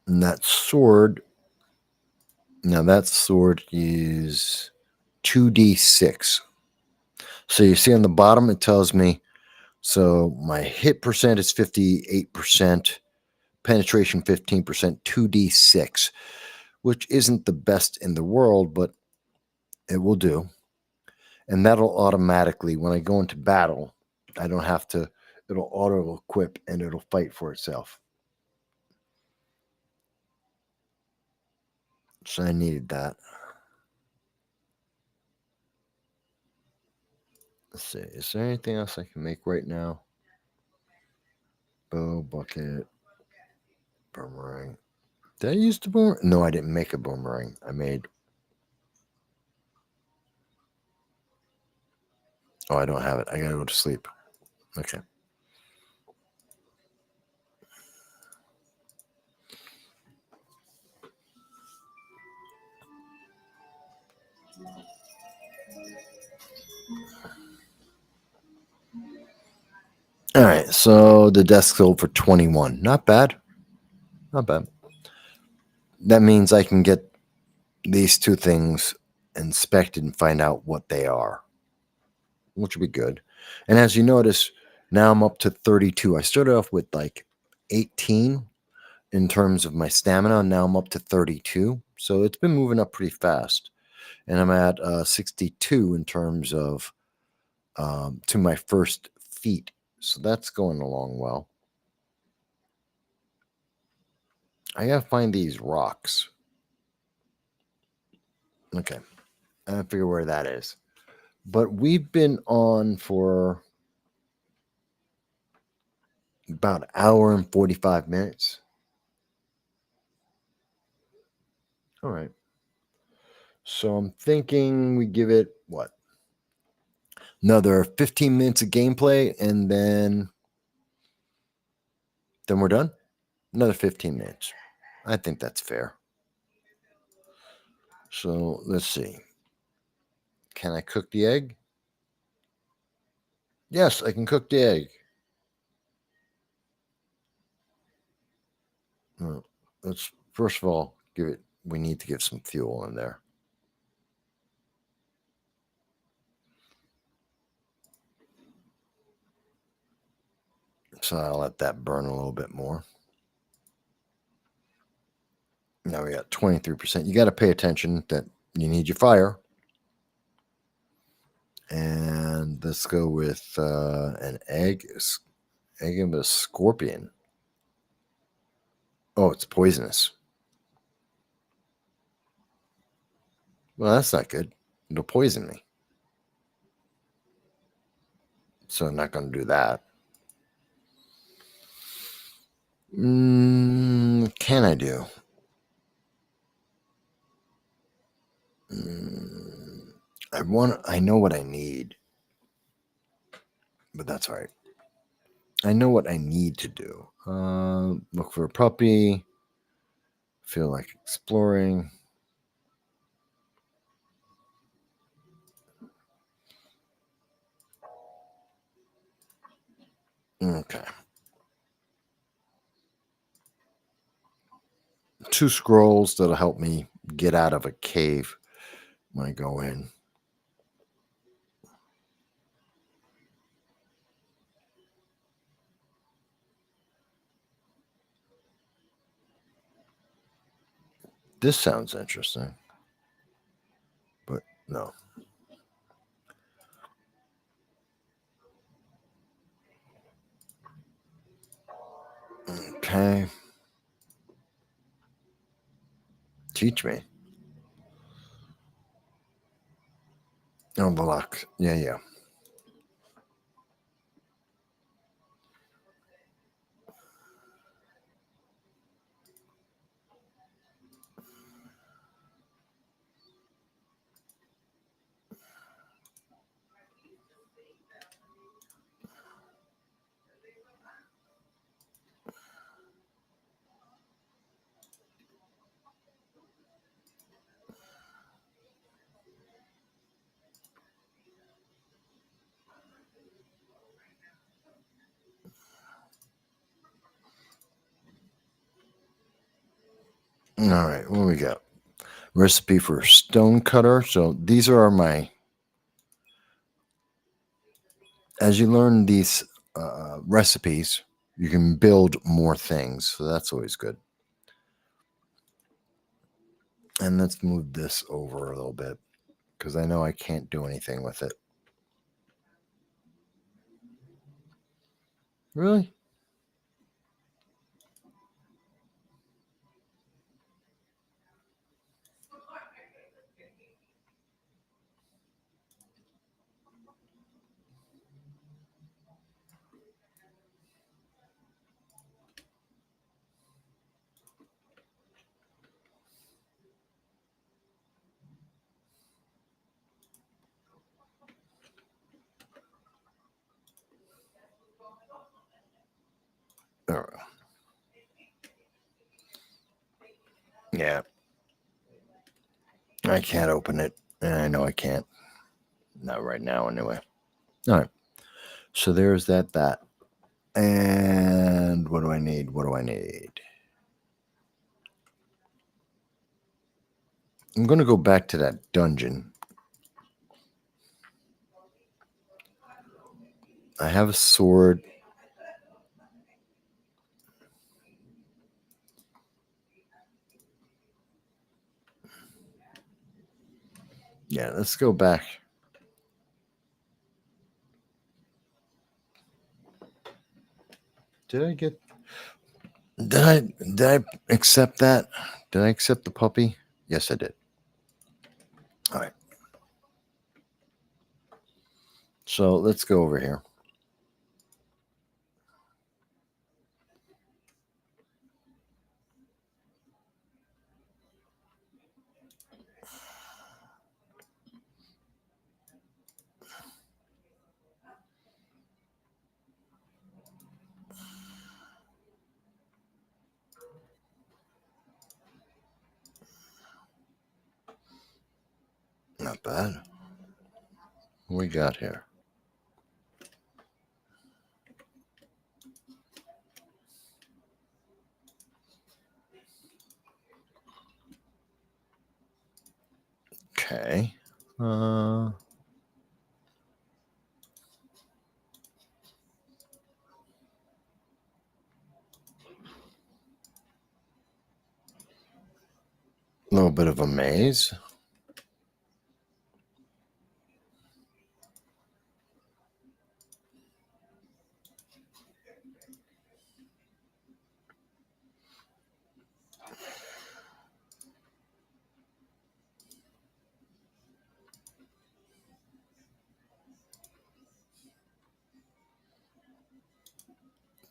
And that sword. Now that sword is 2d6. So you see on the bottom, it tells me. So my hit percent is 58%, penetration 15%, 2d6, which isn't the best in the world, but it will do. And that'll automatically, when I go into battle, I don't have to, it'll auto equip and it'll fight for itself. So I needed that. Let's see. Is there anything else I can make right now? Bow, bucket, boomerang. Did I use the boomerang? No, I didn't make a boomerang. I made. Oh, I don't have it. I gotta go to sleep. Okay. All right. So the desk sold for 21. Not bad. Not bad. That means I can get these two things inspected and find out what they are, which would be good. And as you notice, now I'm up to 32. I started off with like 18 in terms of my stamina, and now I'm up to 32. So it's been moving up pretty fast. And I'm at 62 in terms of to my first feat. So that's going along well. I gotta find these rocks. Okay. I gotta figure where that is. But we've been on for about an hour and 45 minutes. All right. So I'm thinking we give it what? Another 15 minutes of gameplay and then we're done. Another 15 minutes. I think that's fair. So let's see. Can I cook the egg? Yes, I can cook the egg. Let's first of all give it. We need to get some fuel in there. So I'll let that burn a little bit more. Now we got 23%. You got to pay attention that you need your fire. And let's go with an egg. Egg of a scorpion. Oh, it's poisonous. Well, that's not good. It'll poison me. So I'm not going to do that. Can I do? I know what I need, but that's all right. I know what I need to do. Look for a puppy. Feel like exploring. Okay. 2 scrolls that'll help me get out of a cave when I go in. This sounds interesting, but no. Okay. Teach me. Oh, block. Yeah, yeah. All right. What do we got? Recipe for stone cutter. So these are my. As you learn these recipes, you can build more things. So that's always good. And let's move this over a little bit because I know I can't do anything with it. Really? All right. Yeah. I can't open it. And I know I can't. Not right now, anyway. All right. So there's that. And what do I need? What do I need? I'm going to go back to that dungeon. I have a sword. Yeah, let's go back. Did I get did I accept that? Did I accept the puppy? Yes, I did. All right. So let's go over here. Not bad. What we got here? Okay. A little bit of a maze.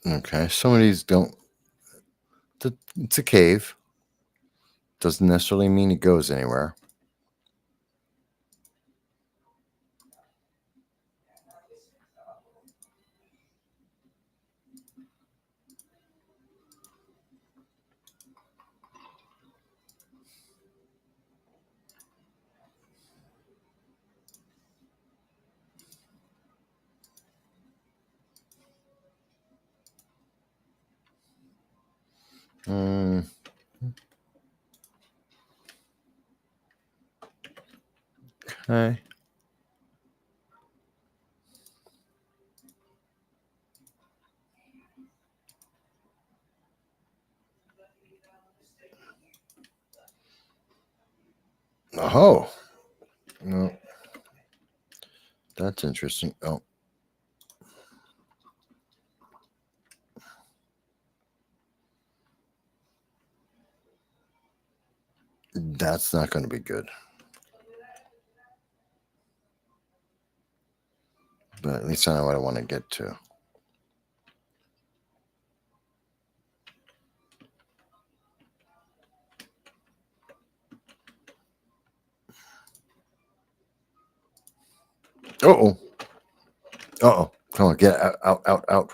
Okay. Some of these don't. It's a cave. Doesn't necessarily mean it goes anywhere. Mm, okay. Oh, no, that's interesting. Oh, that's not going to be good. But at least I know what I want to get to. Oh, oh, come on, get out, out, out, out.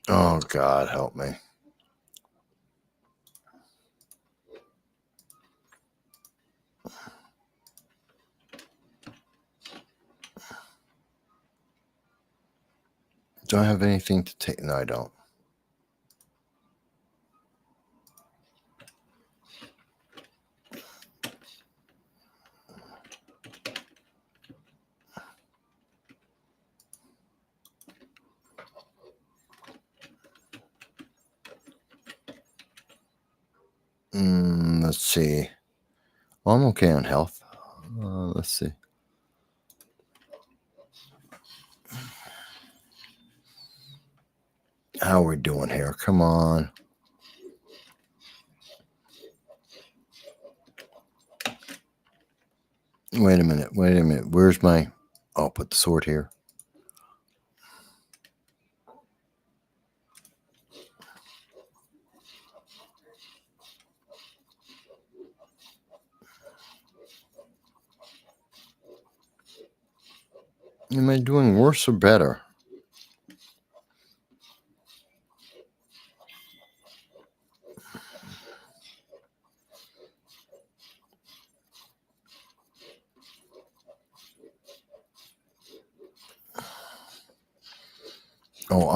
Oh, God, help me. Do I have anything to take? No, I don't. Let's see. Well, I'm okay on health. Let's see. How are we doing here? Come on. Wait a minute. Wait a minute. Where's my... I'll put the sword here. Am I doing worse or better? Oh,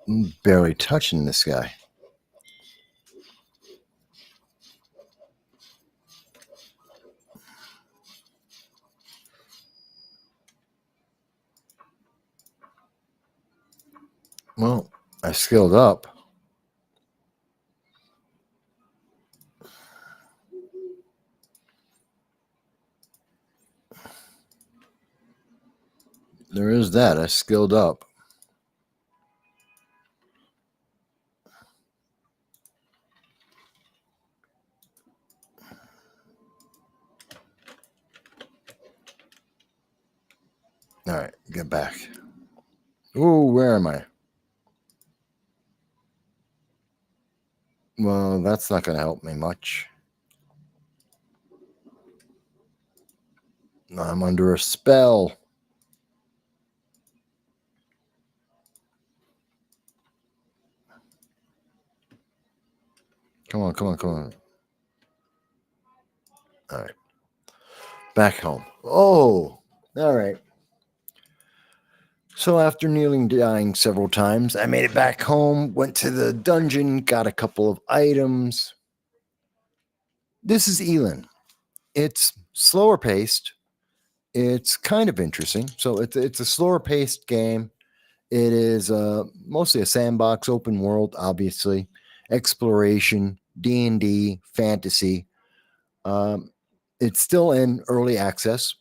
I'm barely touching this guy. Well, I skilled up. There is that. I skilled up. All right, get back. Ooh, where am I? Well, that's not going to help me much. I'm under a spell. Come on, come on, come on. All right. Back home. Oh, all right. So after nearly dying several times, I made it back home, went to the dungeon, got a couple of items. This is Elin. It's slower paced. It's kind of interesting. So it's a slower paced game. It is mostly a sandbox, open world, obviously, exploration, D&D, fantasy. Um, it's still in early access,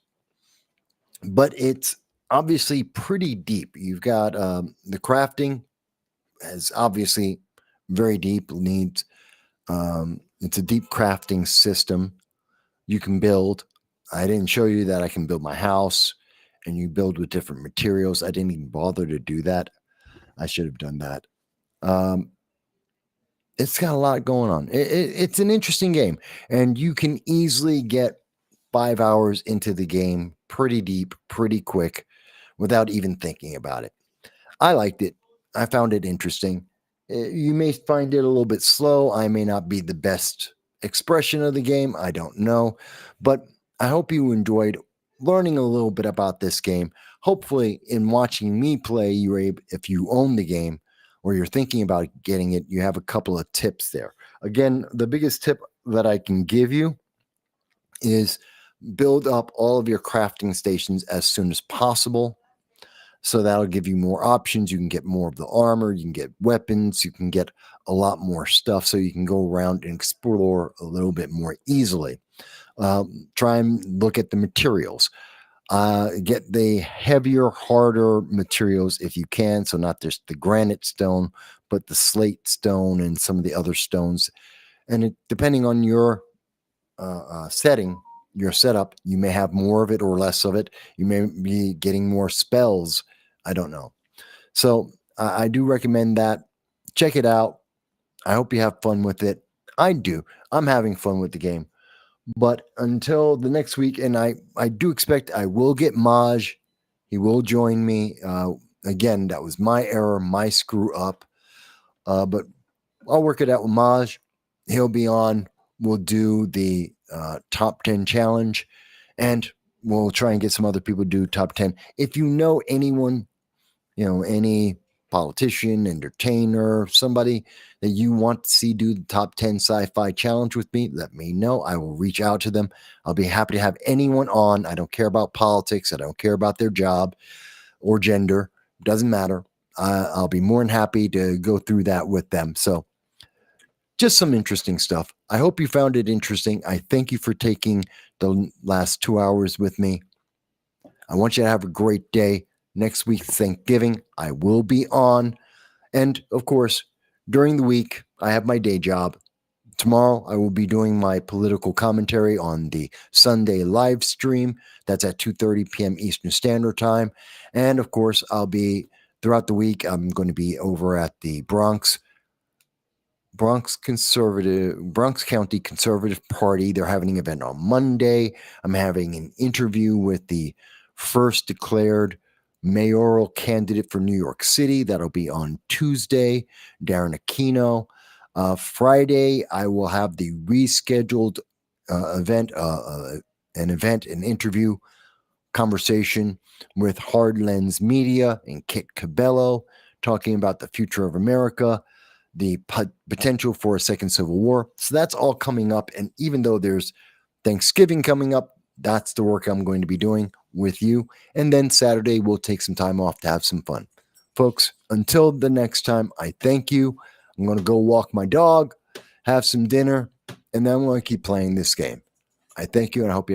but it's obviously pretty deep. You've got the crafting is obviously very deep. Needs it's a deep crafting system. You can build. I didn't show you that I can build my house, and you build with different materials. I didn't even bother to do that. I should have done that. Um, it's got a lot going on. It's an interesting game, and you can easily get 5 hours into the game pretty deep, pretty quick, without even thinking about it. I liked it. I found it interesting. You may find it a little bit slow. I may not be the best expression of the game. I don't know. But I hope you enjoyed learning a little bit about this game. Hopefully, in watching me play, you're able, if you own the game or you're thinking about getting it, you have a couple of tips there. Again, the biggest tip that I can give you is build up all of your crafting stations as soon as possible. So that'll give you more options. You can get more of the armor, you can get weapons, you can get a lot more stuff so you can go around and explore a little bit more easily. Try and look at the materials. Get the heavier, harder materials if you can. So not just the granite stone, but the slate stone and some of the other stones. And depending on your setting, your setup, you may have more of it or less of it. You may be getting more spells. I don't know. So I do recommend that. Check it out. I hope you have fun with it. I do. I'm having fun with the game. But until the next week, and I do expect I will get Maj. He will join me. Again, that was my error, my screw up. But I'll work it out with Maj. He'll be on. We'll do the top 10 challenge, and we'll try and get some other people to do top 10. If you know anyone, any politician, entertainer, somebody that you want to see do the top 10 sci-fi challenge with me, let me know. I will reach out to them. I'll be happy to have anyone on. I don't care about politics. I don't care about their job or gender. Doesn't matter. I'll be more than happy to go through that with them. So just some interesting stuff. I hope you found it interesting. I thank you for taking the last 2 hours with me. I want you to have a great day. Next week, Thanksgiving, I will be on. And of course, during the week, I have my day job. Tomorrow, I will be doing my political commentary on the Sunday live stream. That's at 2:30 p.m. Eastern Standard Time. And of course, I'll be throughout the week, I'm going to be over at the Bronx County Conservative Party. They're having an event on Monday. I'm having an interview with the first declared mayoral candidate for New York City. That'll be on Tuesday, Darren Aquino. Friday, I will have the rescheduled an interview conversation with Hard Lens Media and Kit Cabello, talking about the future of America, the potential for a second civil war. So that's all coming up. And even though there's Thanksgiving coming up, that's the work I'm going to be doing with you. And then Saturday, we'll take some time off to have some fun. Folks, until the next time, I thank you. I'm going to go walk my dog, have some dinner, and then I'm going to keep playing this game. I thank you, and I hope you have